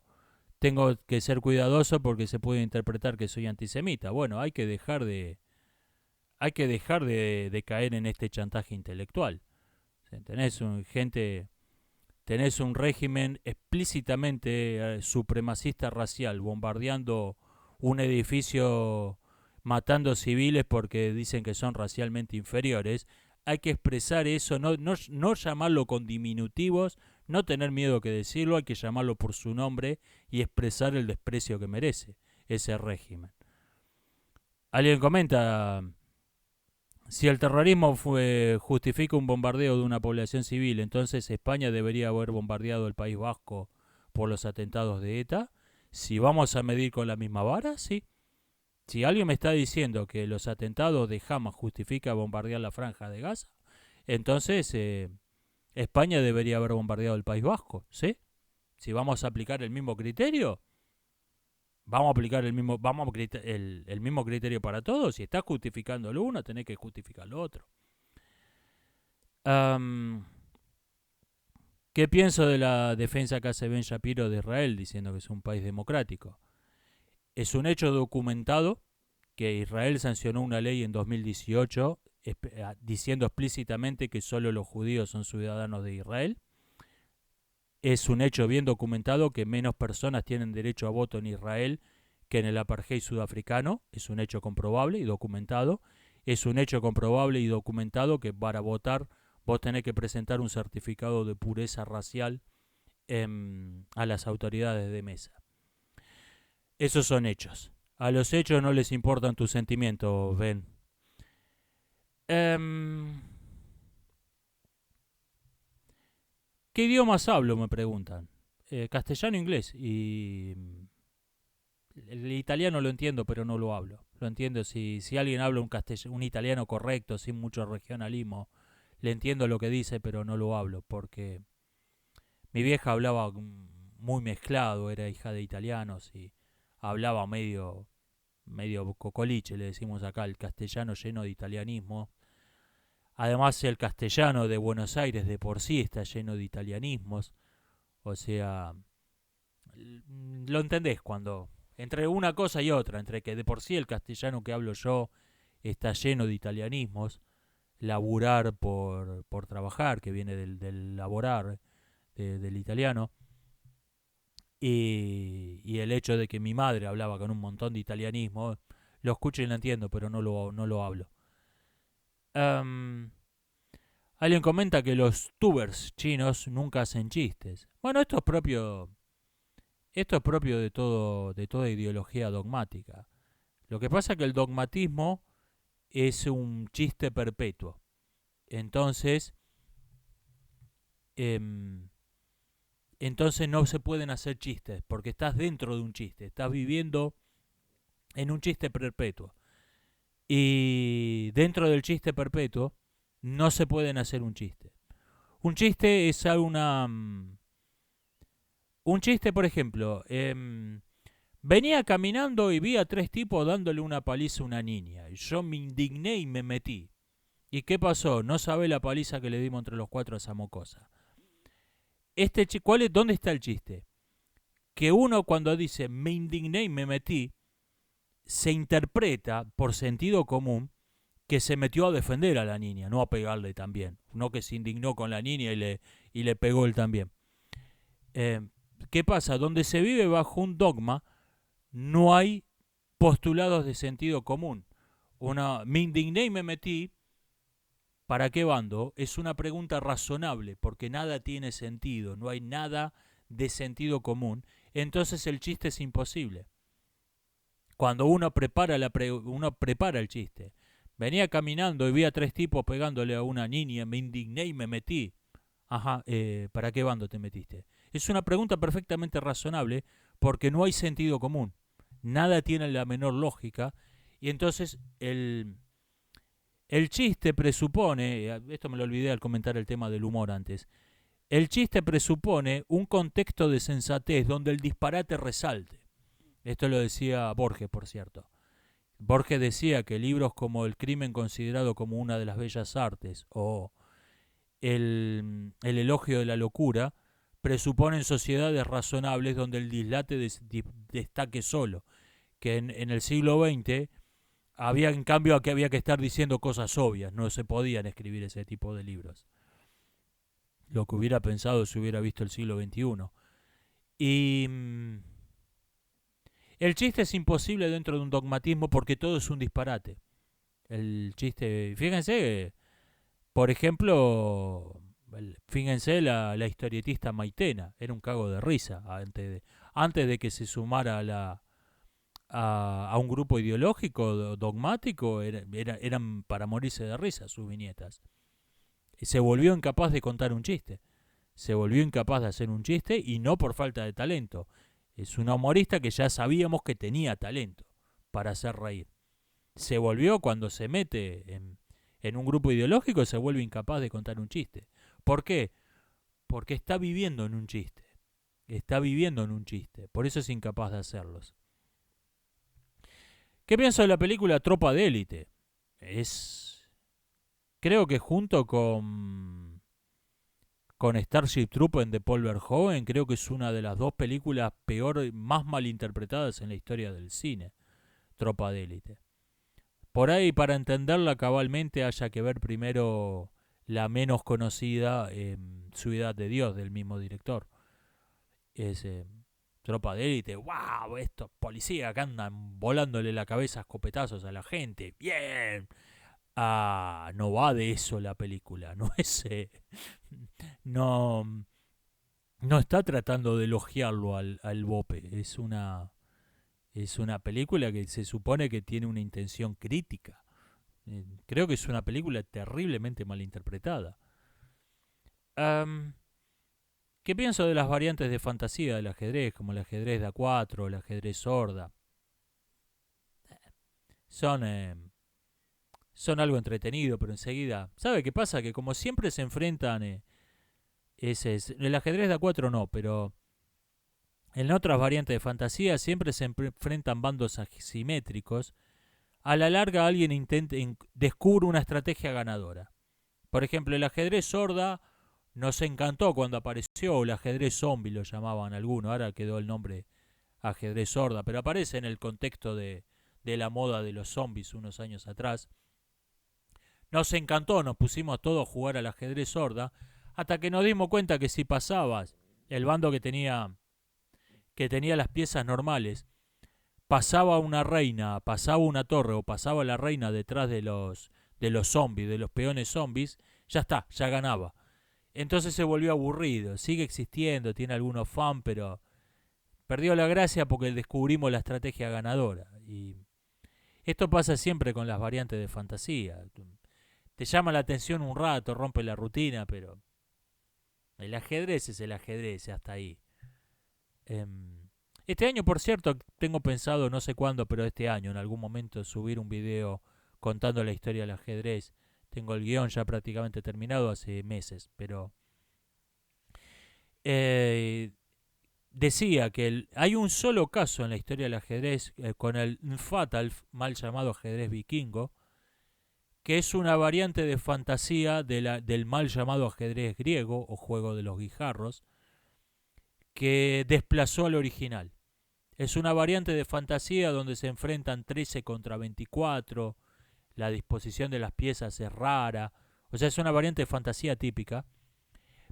que ser cuidadoso porque se puede interpretar que soy antisemita. Bueno, hay que dejar de caer en este chantaje intelectual. Tenés un régimen explícitamente supremacista racial, bombardeando un edificio, matando civiles porque dicen que son racialmente inferiores. Hay que expresar eso, no llamarlo con diminutivos, no tener miedo que decirlo, hay que llamarlo por su nombre y expresar el desprecio que merece ese régimen. Alguien comenta, si el terrorismo justifica un bombardeo de una población civil, entonces España debería haber bombardeado el País Vasco por los atentados de ETA. Si vamos a medir con la misma vara, sí. Si alguien me está diciendo que los atentados de Hamas justifican bombardear la franja de Gaza, entonces España debería haber bombardeado el País Vasco, ¿sí? Si vamos a aplicar el mismo criterio, vamos a aplicar el mismo criterio para todos. Si estás justificando lo uno, tenés que justificar lo otro. ¿Qué pienso de la defensa que hace Ben Shapiro de Israel diciendo que es un país democrático? Es un hecho documentado que Israel sancionó una ley en 2018 diciendo explícitamente que solo los judíos son ciudadanos de Israel. Es un hecho bien documentado que menos personas tienen derecho a voto en Israel que en el apartheid sudafricano. Es un hecho comprobable y documentado. Es un hecho comprobable y documentado que para votar vos tenés que presentar un certificado de pureza racial a las autoridades de mesa. Esos son hechos. A los hechos no les importan tus sentimientos, Ben. ¿Qué idiomas hablo? Me preguntan. Castellano e inglés. Y el italiano lo entiendo, pero no lo hablo. Lo entiendo si alguien habla un italiano correcto, sin mucho regionalismo. Le entiendo lo que dice, pero no lo hablo, porque mi vieja hablaba muy mezclado, era hija de italianos y hablaba medio cocoliche, le decimos acá, el castellano lleno de italianismo. Además, el castellano de Buenos Aires de por sí está lleno de italianismos. O sea, lo entendés cuando entre una cosa y otra, entre que de por sí el castellano que hablo yo está lleno de italianismos, laburar por trabajar, que viene del laborar, del italiano, y el hecho de que mi madre hablaba con un montón de italianismo, lo escucho y lo entiendo, pero no lo hablo. Alguien comenta que los tubers chinos nunca hacen chistes. Bueno, esto es propio de toda ideología dogmática. Lo que pasa es que el dogmatismo es un chiste perpetuo. Entonces no se pueden hacer chistes, porque estás dentro de un chiste, estás viviendo en un chiste perpetuo. Y dentro del chiste perpetuo no se pueden hacer un chiste. Un chiste es un chiste, por ejemplo, venía caminando y vi a 3 tipos dándole una paliza a una niña. Y yo me indigné y me metí. ¿Y qué pasó? No sabe la paliza que le dimos entre los 4 a esa mocosa. ¿Dónde está el chiste? Que uno cuando dice me indigné y me metí, se interpreta por sentido común que se metió a defender a la niña, no a pegarle también. No que se indignó con la niña y le pegó él también. ¿Qué pasa? Donde se vive bajo un dogma, no hay postulados de sentido común. Me indigné y me metí, ¿para qué bando? Es una pregunta razonable, porque nada tiene sentido, no hay nada de sentido común. Entonces el chiste es imposible. Cuando uno prepara el chiste. Venía caminando y vi a 3 tipos pegándole a una niña, me indigné y me metí. Ajá, ¿para qué bando te metiste? Es una pregunta perfectamente razonable porque no hay sentido común. Nada tiene la menor lógica. Y entonces el chiste presupone, esto me lo olvidé al comentar el tema del humor antes, el chiste presupone un contexto de sensatez donde el disparate resalte. Esto lo decía Borges, por cierto. Borges decía que libros como El crimen considerado como una de las bellas artes o El elogio de la locura presuponen sociedades razonables donde el dislate destaque solo, que en el siglo XX había en cambio que había que estar diciendo cosas obvias, no se podían escribir ese tipo de libros. Lo que hubiera pensado si hubiera visto el siglo XXI. Y el chiste es imposible dentro de un dogmatismo porque todo es un disparate. El chiste, fíjense, por ejemplo, fíjense la historietista Maitena, era un cago de risa antes de que se sumara a un grupo ideológico dogmático, eran para morirse de risa sus viñetas. Se volvió incapaz de contar un chiste, se volvió incapaz de hacer un chiste y no por falta de talento. Es una humorista que ya sabíamos que tenía talento, para hacer reír. Se volvió, cuando se mete en un grupo ideológico, se vuelve incapaz de contar un chiste. ¿Por qué? Porque está viviendo en un chiste. Está viviendo en un chiste. Por eso es incapaz de hacerlos. ¿Qué pienso de la película Tropa de Élite? Creo que junto con Starship Troopers de Paul Verhoeven, creo que es una de las dos películas más mal interpretadas en la historia del cine. Tropa de Élite. Por ahí, para entenderla cabalmente, haya que ver primero la menos conocida, Ciudad de Dios, del mismo director. Es Tropa de Élite. ¡Wow! Estos policías que andan volándole la cabeza a escopetazos a la gente. ¡Bien! Ah, no va de eso la película. No es. No. No está tratando de elogiarlo al Bope. Es una película que se supone que tiene una intención crítica. Creo que es una película terriblemente mal interpretada. Um, ¿Qué pienso de las variantes de fantasía del ajedrez, como el ajedrez de A4 o el ajedrez sorda? Son, son algo entretenido, pero enseguida... ¿Sabe qué pasa? Que como siempre se enfrentan... el ajedrez de A4 no, pero en otras variantes de fantasía siempre se enfrentan bandos asimétricos. A la larga alguien descubre una estrategia ganadora. Por ejemplo, el ajedrez sorda nos encantó cuando apareció, o el ajedrez zombie lo llamaban algunos, ahora quedó el nombre ajedrez sorda, pero aparece en el contexto de la moda de los zombies unos años atrás. Nos encantó, nos pusimos todos a jugar al ajedrez sorda, hasta que nos dimos cuenta que si pasabas el bando que tenía las piezas normales, pasaba una reina, pasaba una torre o pasaba la reina detrás de los zombies, de los peones zombies, ya está, ya ganaba. Entonces se volvió aburrido, sigue existiendo, tiene algunos fans, pero perdió la gracia porque descubrimos la estrategia ganadora. Y esto pasa siempre con las variantes de fantasía. Te llama la atención un rato, rompe la rutina, pero el ajedrez es el ajedrez, hasta ahí. Este año, por cierto, tengo pensado, no sé cuándo, pero este año, en algún momento, subir un video contando la historia del ajedrez. Tengo el guión ya prácticamente terminado hace meses, pero decía que hay un solo caso en la historia del ajedrez, con el fatal, mal llamado ajedrez vikingo, que es una variante de fantasía del mal llamado ajedrez griego o juego de los guijarros, que desplazó al original. Es una variante de fantasía donde se enfrentan 13 contra 24, la disposición de las piezas es rara, o sea, es una variante de fantasía típica,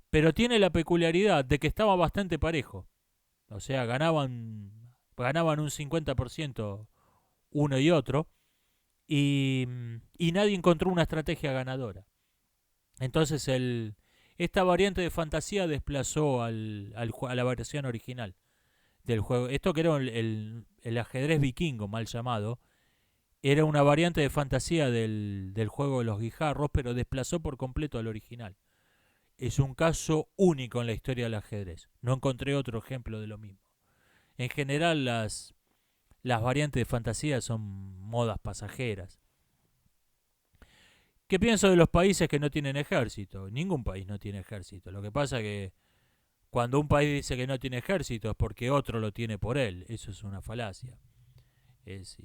pero tiene la peculiaridad de que estaba bastante parejo. O sea, ganaban un 50% uno y otro, y nadie encontró una estrategia ganadora. Entonces esta variante de fantasía desplazó a la versión original del juego. Esto que era el ajedrez vikingo, mal llamado, era una variante de fantasía del juego de los guijarros, pero desplazó por completo al original. Es un caso único en la historia del ajedrez. No encontré otro ejemplo de lo mismo. En general las variantes de fantasía son modas pasajeras. ¿Qué pienso de los países que no tienen ejército? Ningún país no tiene ejército. Lo que pasa es que cuando un país dice que no tiene ejército es porque otro lo tiene por él. Eso es una falacia. Es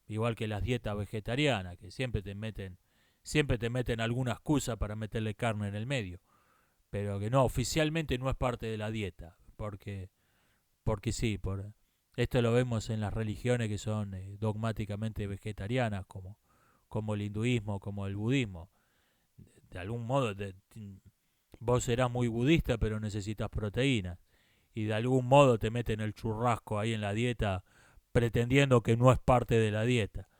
igual que las dietas vegetarianas, que siempre te meten alguna excusa para meterle carne en el medio. Pero que no, oficialmente no es parte de la dieta. Porque sí, esto lo vemos en las religiones que son dogmáticamente vegetarianas, como el hinduismo, como el budismo. De algún modo, vos serás muy budista, pero necesitas proteínas. Y de algún modo te meten el churrasco ahí en la dieta, pretendiendo que no es parte de la dieta.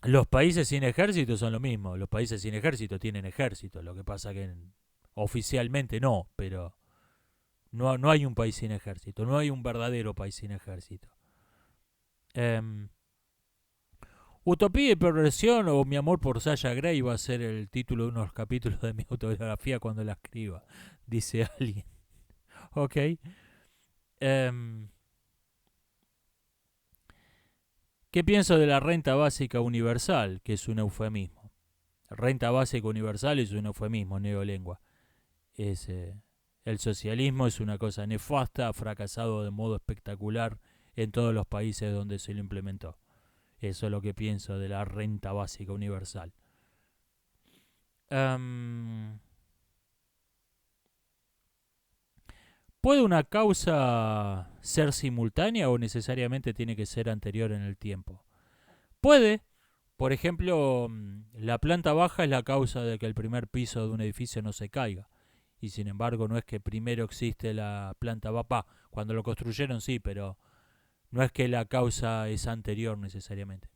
Los países sin ejército son lo mismo. Los países sin ejército tienen ejército. Lo que pasa que oficialmente no, pero no hay un país sin ejército. No hay un verdadero país sin ejército. Utopía y perversión o mi amor por Sasha Grey va a ser el título de unos capítulos de mi autobiografía cuando la escriba, dice alguien. Ok. ¿Qué pienso de la renta básica universal? Que es un eufemismo. Renta básica universal es un eufemismo, neolengua. Es, el socialismo es una cosa nefasta, ha fracasado de modo espectacular en todos los países donde se lo implementó. Eso es lo que pienso de la renta básica universal. ¿Puede una causa ser simultánea o necesariamente tiene que ser anterior en el tiempo? Puede. Por ejemplo, la planta baja es la causa de que el primer piso de un edificio no se caiga. Y sin embargo no es que primero existe la planta baja. Cuando lo construyeron sí, pero no es que la causa es anterior necesariamente.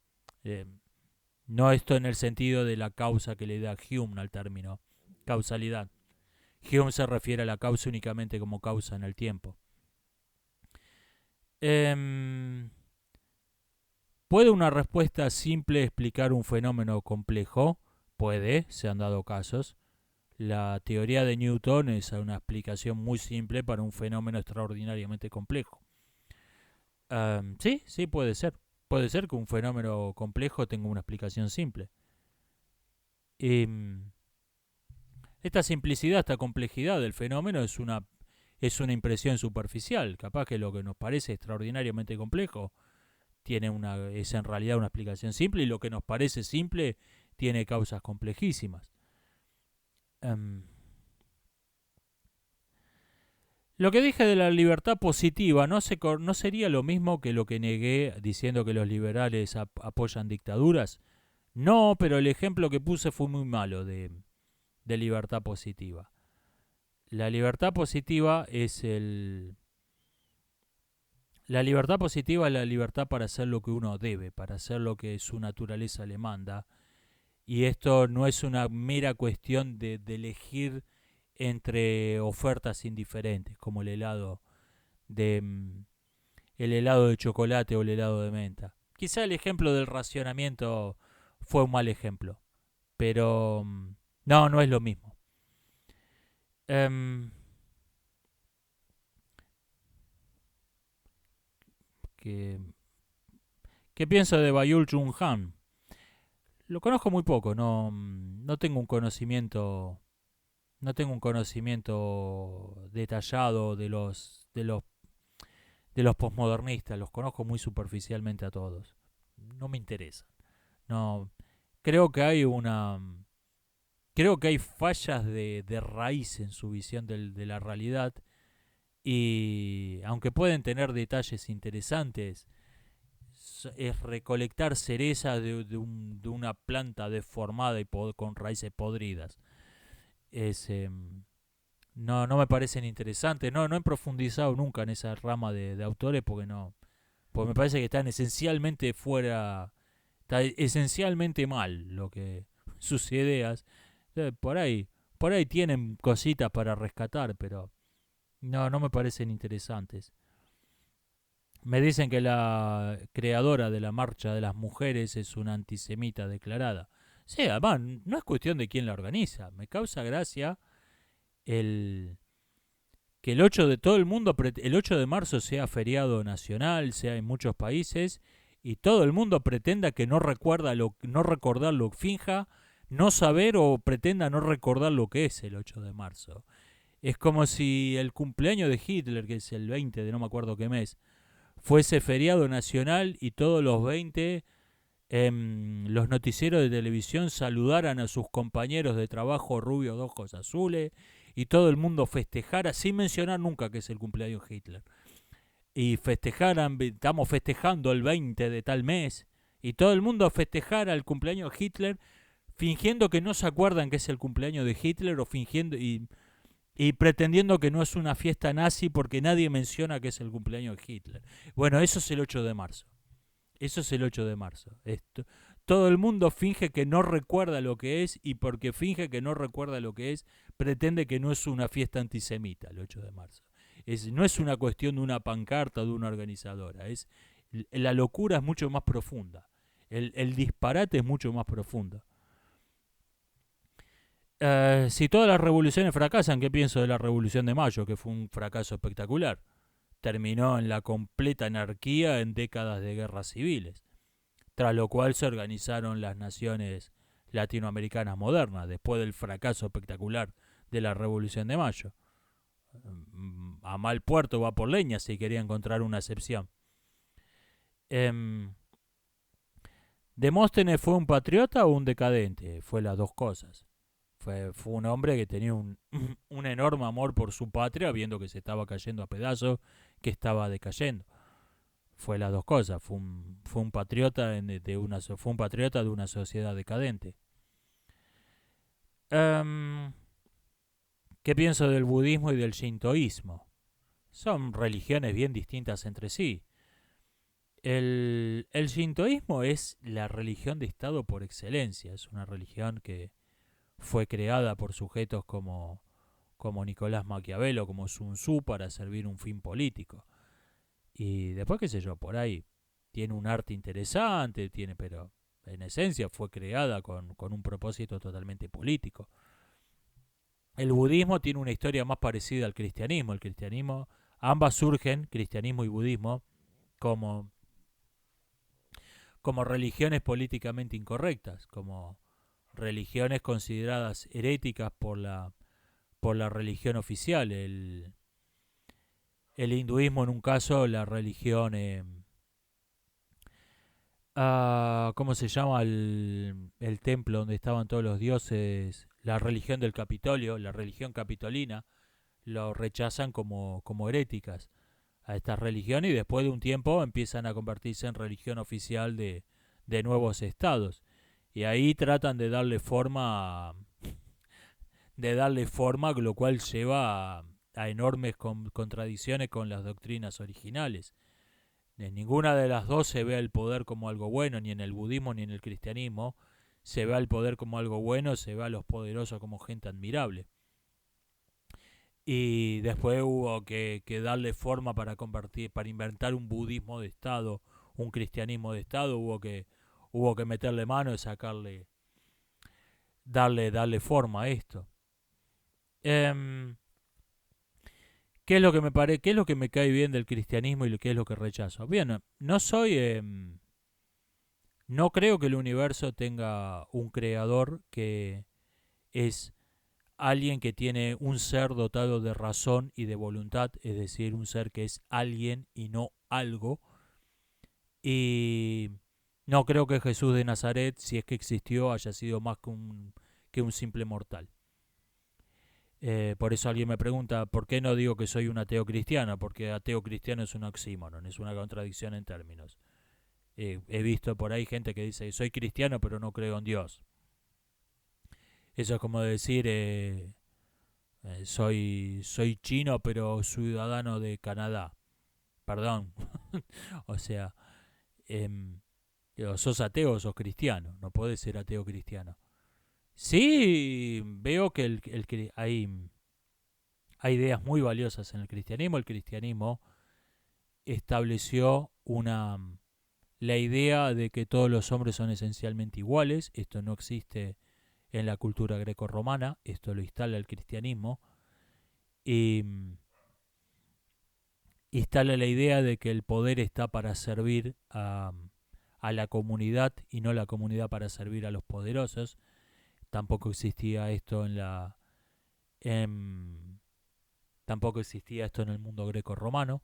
No esto en el sentido de la causa que le da Hume al término causalidad. Hume se refiere a la causa únicamente como causa en el tiempo. ¿Puede una respuesta simple explicar un fenómeno complejo? Puede, se han dado casos. La teoría de Newton es una explicación muy simple para un fenómeno extraordinariamente complejo. Sí, puede ser. Puede ser que un fenómeno complejo tenga una explicación simple. Esta simplicidad, esta complejidad del fenómeno es una impresión superficial. Capaz que lo que nos parece extraordinariamente complejo es en realidad una explicación simple, y lo que nos parece simple tiene causas complejísimas. Lo que dije de la libertad positiva no sería lo mismo que lo que negué diciendo que los liberales apoyan dictaduras. No, pero el ejemplo que puse fue muy malo de libertad positiva. La libertad positiva es la libertad positiva es la libertad para hacer lo que uno debe, para hacer lo que su naturaleza le manda. Y esto no es una mera cuestión de elegir entre ofertas indiferentes, como el helado de chocolate o el helado de menta. Quizá el ejemplo del racionamiento fue un mal ejemplo, pero no es lo mismo. ¿Qué pienso de Bayul Chung Han? Lo conozco muy poco, no tengo un conocimiento detallado de los posmodernistas. Los conozco muy superficialmente a todos. No me interesan. No, creo que hay fallas de raíz en su visión de la realidad, y aunque pueden tener detalles interesantes, es recolectar cerezas de una planta deformada y con raíces podridas. No me parecen interesantes. No he profundizado nunca en esa rama de autores porque me parece que están esencialmente está esencialmente mal lo que sus ideas. Por ahí tienen cositas para rescatar, pero no me parecen interesantes. Me dicen que la creadora de la Marcha de las Mujeres es una antisemita declarada. Sí, además, no es cuestión de quién la organiza. Me causa gracia que el 8 de todo el mundo, el 8 de marzo sea feriado nacional, sea en muchos países, y todo el mundo pretenda que no recordar lo finja no saber o pretenda no recordar lo que es el 8 de marzo. Es como si el cumpleaños de Hitler, que es el 20 de no me acuerdo qué mes, fuese feriado nacional y todos los 20 los noticieros de televisión saludaran a sus compañeros de trabajo rubios de ojos azules, y todo el mundo festejara sin mencionar nunca que es el cumpleaños de Hitler. Y festejaran, estamos festejando el 20 de tal mes, y todo el mundo festejara el cumpleaños de Hitler fingiendo que no se acuerdan que es el cumpleaños de Hitler, o fingiendo y pretendiendo que no es una fiesta nazi porque nadie menciona que es el cumpleaños de Hitler. Bueno, eso es el 8 de marzo. Eso es el 8 de marzo. Todo el mundo finge que no recuerda lo que es, y porque finge que no recuerda lo que es, pretende que no es una fiesta antisemita el 8 de marzo. No es una cuestión de una pancarta o de una organizadora. La locura es mucho más profunda. El disparate es mucho más profundo. Si todas las revoluciones fracasan, ¿qué pienso de la Revolución de Mayo? Que fue un fracaso espectacular. Terminó en la completa anarquía en décadas de guerras civiles. tras lo cual se organizaron las naciones latinoamericanas modernas, después del fracaso espectacular de la Revolución de Mayo. A mal puerto va por leña si quería encontrar una excepción. ¿Demóstenes fue un patriota o un decadente? Fue las dos cosas. Fue un hombre que tenía un enorme amor por su patria, viendo que se estaba cayendo a pedazos, que estaba decayendo. Fue las dos cosas. Fue un patriota fue un patriota de una sociedad decadente. ¿Qué pienso del budismo y del shintoísmo? Son religiones bien distintas entre sí. El shintoísmo es la religión de Estado por excelencia. Es una religión que fue creada por sujetos como Nicolás Maquiavelo, como Sun Tzu, para servir un fin político. Y después, qué sé yo, por ahí tiene un arte interesante, pero en esencia fue creada con un propósito totalmente político. El budismo tiene una historia más parecida al cristianismo. Ambas surgen, cristianismo y budismo, como religiones políticamente incorrectas, como religiones consideradas heréticas por la religión oficial. El hinduismo, en un caso, la religión, ¿cómo se llama el templo donde estaban todos los dioses? La religión del Capitolio, la religión capitolina, lo rechazan como heréticas a estas religiones, y después de un tiempo empiezan a convertirse en religión oficial de nuevos estados. Y ahí tratan de darle forma, lo cual lleva a enormes contradicciones con las doctrinas originales. En ninguna de las dos se ve el poder como algo bueno, ni en el budismo ni en el cristianismo. Se ve al poder como algo bueno, se ve a los poderosos como gente admirable. Y después hubo que darle forma para inventar un budismo de Estado, un cristianismo de Estado. Hubo que meterle mano y darle forma a esto. ¿Qué es lo que qué es lo que me cae bien del cristianismo y qué es lo que rechazo? Bien, no creo que el universo tenga un creador que es alguien que tiene un ser dotado de razón y de voluntad, es decir, un ser que es alguien y no algo. Y no creo que Jesús de Nazaret, si es que existió, haya sido más que un simple mortal. Por eso alguien me pregunta, ¿por qué no digo que soy un ateo cristiano? Porque ateo cristiano es un oxímoron, es una contradicción en términos. He visto por ahí gente que dice, soy cristiano pero no creo en Dios. Eso es como decir, soy chino pero ciudadano de Canadá. Perdón. O sea, sos ateo o sos cristiano. No podés ser ateo cristiano. Sí, veo que hay ideas muy valiosas en el cristianismo. El cristianismo estableció la idea de que todos los hombres son esencialmente iguales. Esto no existe en la cultura grecorromana. Esto lo instala el cristianismo. Y instala la idea de que el poder está para servir a la comunidad y no la comunidad para servir a los poderosos. Tampoco existía esto tampoco existía esto en el mundo greco-romano.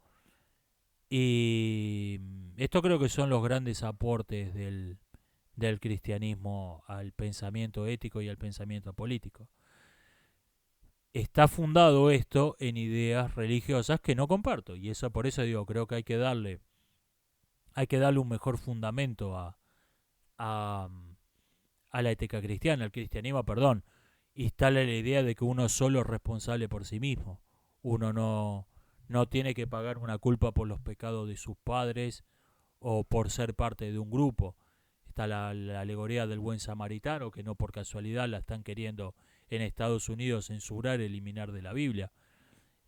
Y esto creo que son los grandes aportes del cristianismo al pensamiento ético y al pensamiento político. Está fundado esto en ideas religiosas que no comparto, y eso por eso digo, creo que hay que darle un mejor fundamento a, a la ética cristiana, al cristianismo, perdón. Instala la idea de que uno solo es responsable por sí mismo. Uno no tiene que pagar una culpa por los pecados de sus padres o por ser parte de un grupo. Está la alegoría del buen samaritano, que no por casualidad la están queriendo en Estados Unidos censurar, eliminar de la Biblia.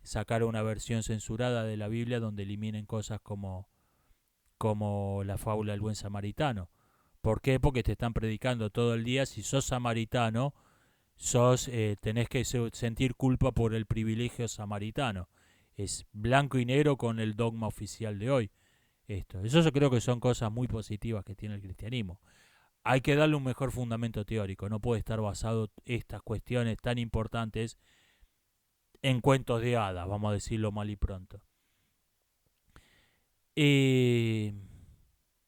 Sacar una versión censurada de la Biblia donde eliminen cosas como la fábula del buen samaritano. ¿Por qué? Porque te están predicando todo el día, si sos samaritano, tenés que sentir culpa por el privilegio samaritano. Es blanco y negro con el dogma oficial de hoy. esto. Eso yo creo que son cosas muy positivas que tiene el cristianismo. Hay que darle un mejor fundamento teórico. No puede estar basado estas cuestiones tan importantes en cuentos de hadas, vamos a decirlo mal y pronto. Y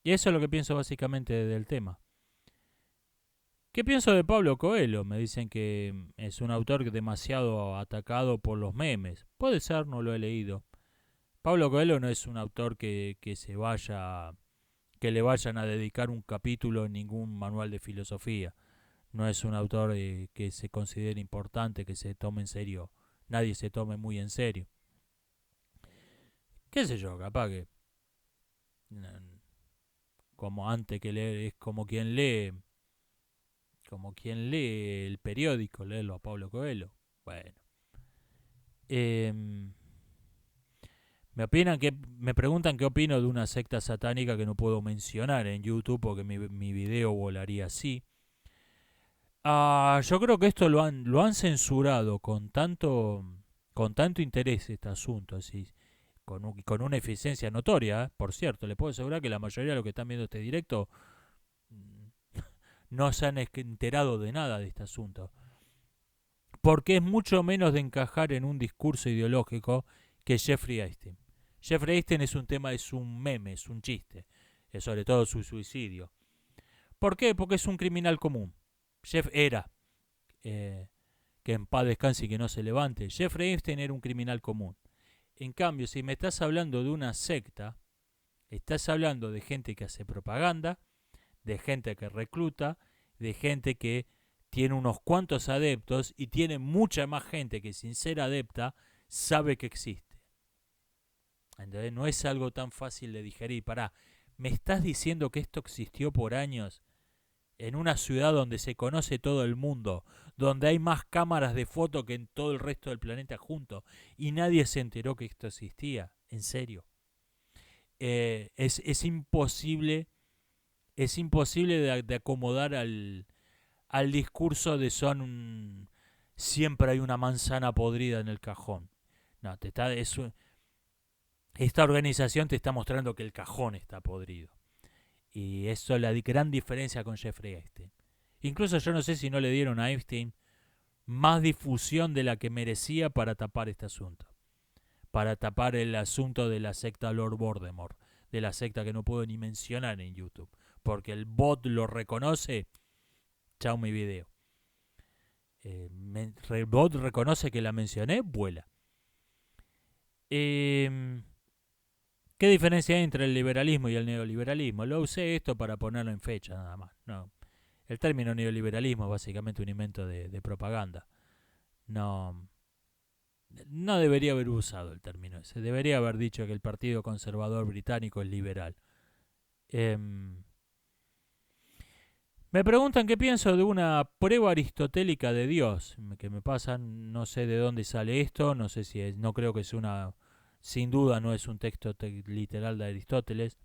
eso es lo que pienso básicamente del tema. ¿Qué pienso de Pablo Coelho? Me dicen que es un autor demasiado atacado por los memes. Puede ser, no lo he leído. Pablo Coelho no es un autor que le vayan a dedicar un capítulo en ningún manual de filosofía. No es un autor que se considere importante, que se tome en serio. Nadie se tome muy en serio. ¿Qué sé yo? Capaz que como antes que leer, es como quien lee el periódico, leerlo a Pablo Coelho. Bueno. Eh, me preguntan qué opino de una secta satánica que no puedo mencionar en YouTube porque mi video volaría así. Yo creo que esto lo han censurado con tanto interés este asunto, así, con una eficiencia notoria, ¿eh? Por cierto, le puedo asegurar que la mayoría de los que están viendo este directo mm, no se han enterado de nada de este asunto. Porque es mucho menos de encajar en un discurso ideológico que Jeffrey Epstein. Jeffrey Epstein es un meme, es un chiste, sobre todo su suicidio. ¿Por qué? Porque es un criminal común. Jeff era, eh, que en paz descanse y que no se levante. Jeffrey Epstein era un criminal común. En cambio, si me estás hablando de una secta, estás hablando de gente que hace propaganda, de gente que recluta, de gente que tiene unos cuantos adeptos y tiene mucha más gente que sin ser adepta sabe que existe. Entonces no es algo tan fácil de digerir. Pará, ¿me estás diciendo que esto existió por años en una ciudad donde se conoce todo el mundo, donde hay más cámaras de foto que en todo el resto del planeta junto, y nadie se enteró que esto existía? ¿En serio? Es imposible, es imposible de acomodar al discurso de siempre hay una manzana podrida en el cajón. No, esta organización te está mostrando que el cajón está podrido. Y eso es la gran diferencia con Jeffrey Epstein. Incluso yo no sé si no le dieron a Epstein más difusión de la que merecía para tapar este asunto. Para tapar el asunto de la secta Lord Voldemort. De la secta que no puedo ni mencionar en YouTube. Porque el bot lo reconoce. Chao mi video. El bot reconoce que la mencioné, vuela. ¿Qué diferencia hay entre el liberalismo y el neoliberalismo? Lo usé esto para ponerlo en fecha nada más. No, el término neoliberalismo es básicamente un invento de propaganda. No, no debería haber usado el término ese. Debería haber dicho que el Partido Conservador Británico es liberal. Me preguntan qué pienso de una prueba aristotélica de Dios. Que me pasan, no sé de dónde sale esto, no sé si es, no creo que sea una, sin duda no es un texto literal de Aristóteles.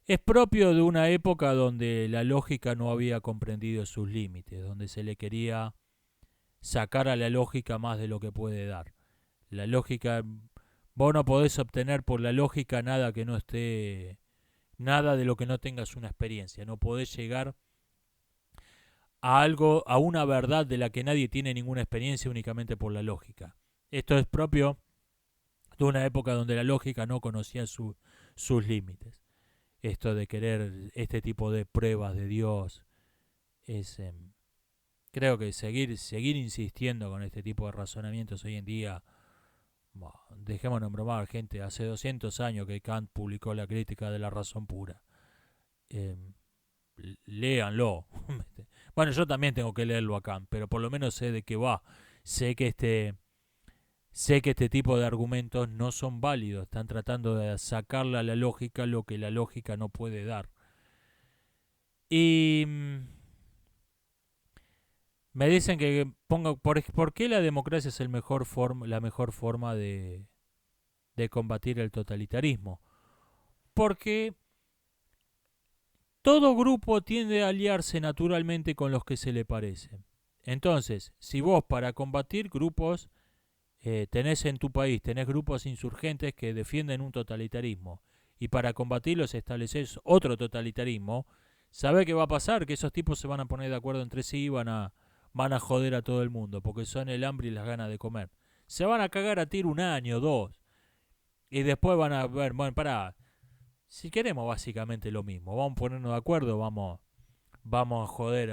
Es propio de una época donde la lógica no había comprendido sus límites, donde se le quería sacar a la lógica más de lo que puede dar. La lógica, vos no podés obtener por la lógica nada que no esté, nada de lo que no tengas una experiencia. No podés llegar a algo, a una verdad de la que nadie tiene ninguna experiencia únicamente por la lógica. Esto es propio de una época donde la lógica no conocía sus límites. Esto de querer este tipo de pruebas de Dios es, creo que seguir insistiendo con este tipo de razonamientos hoy en día, dejémonos bromar, gente. Hace 200 años que Kant publicó la crítica de la razón pura. Eh, léanlo. Bueno, yo también tengo que leerlo a Kant, pero por lo menos sé de qué va. Sé que este tipo de argumentos no son válidos. Están tratando de sacarle a la lógica lo que la lógica no puede dar. Y me dicen que ponga por qué la democracia es la mejor forma de combatir el totalitarismo. Porque todo grupo tiende a aliarse naturalmente con los que se le parecen. Entonces, si vos para combatir grupos tenés en tu país, tenés grupos insurgentes que defienden un totalitarismo, y para combatirlos estableces otro totalitarismo, ¿sabe qué va a pasar? Que esos tipos se van a poner de acuerdo entre sí y van a joder a todo el mundo, porque son el hambre y las ganas de comer. Se van a cagar a tiro un año, dos, y después van a ver, bueno, pará, si queremos básicamente lo mismo, vamos a ponernos de acuerdo, vamos a joder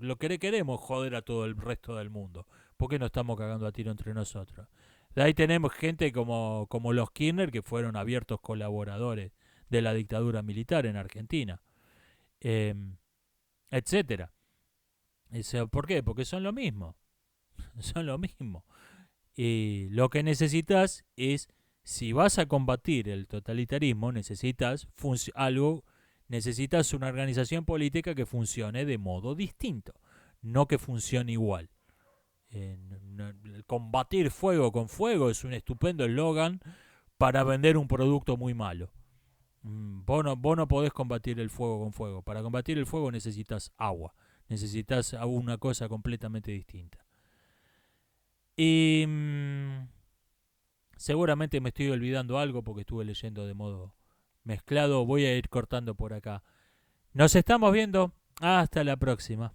lo que queremos joder a todo el resto del mundo. ¿Por qué no estamos cagando a tiro entre nosotros? De ahí tenemos gente como los Kirchner, que fueron abiertos colaboradores de la dictadura militar en Argentina, eh, etcétera. ¿Por qué? Porque son lo mismo. Son lo mismo. Y lo que necesitas es, si vas a combatir el totalitarismo, necesitas una organización política que funcione de modo distinto, no que funcione igual. Combatir fuego con fuego es un estupendo eslogan para vender un producto muy malo. Vos no podés combatir el fuego con fuego. Para combatir el fuego necesitas agua. Necesitas una cosa completamente distinta. Y seguramente me estoy olvidando algo porque estuve leyendo de modo mezclado. Voy a ir cortando por acá. Nos estamos viendo. Hasta la próxima.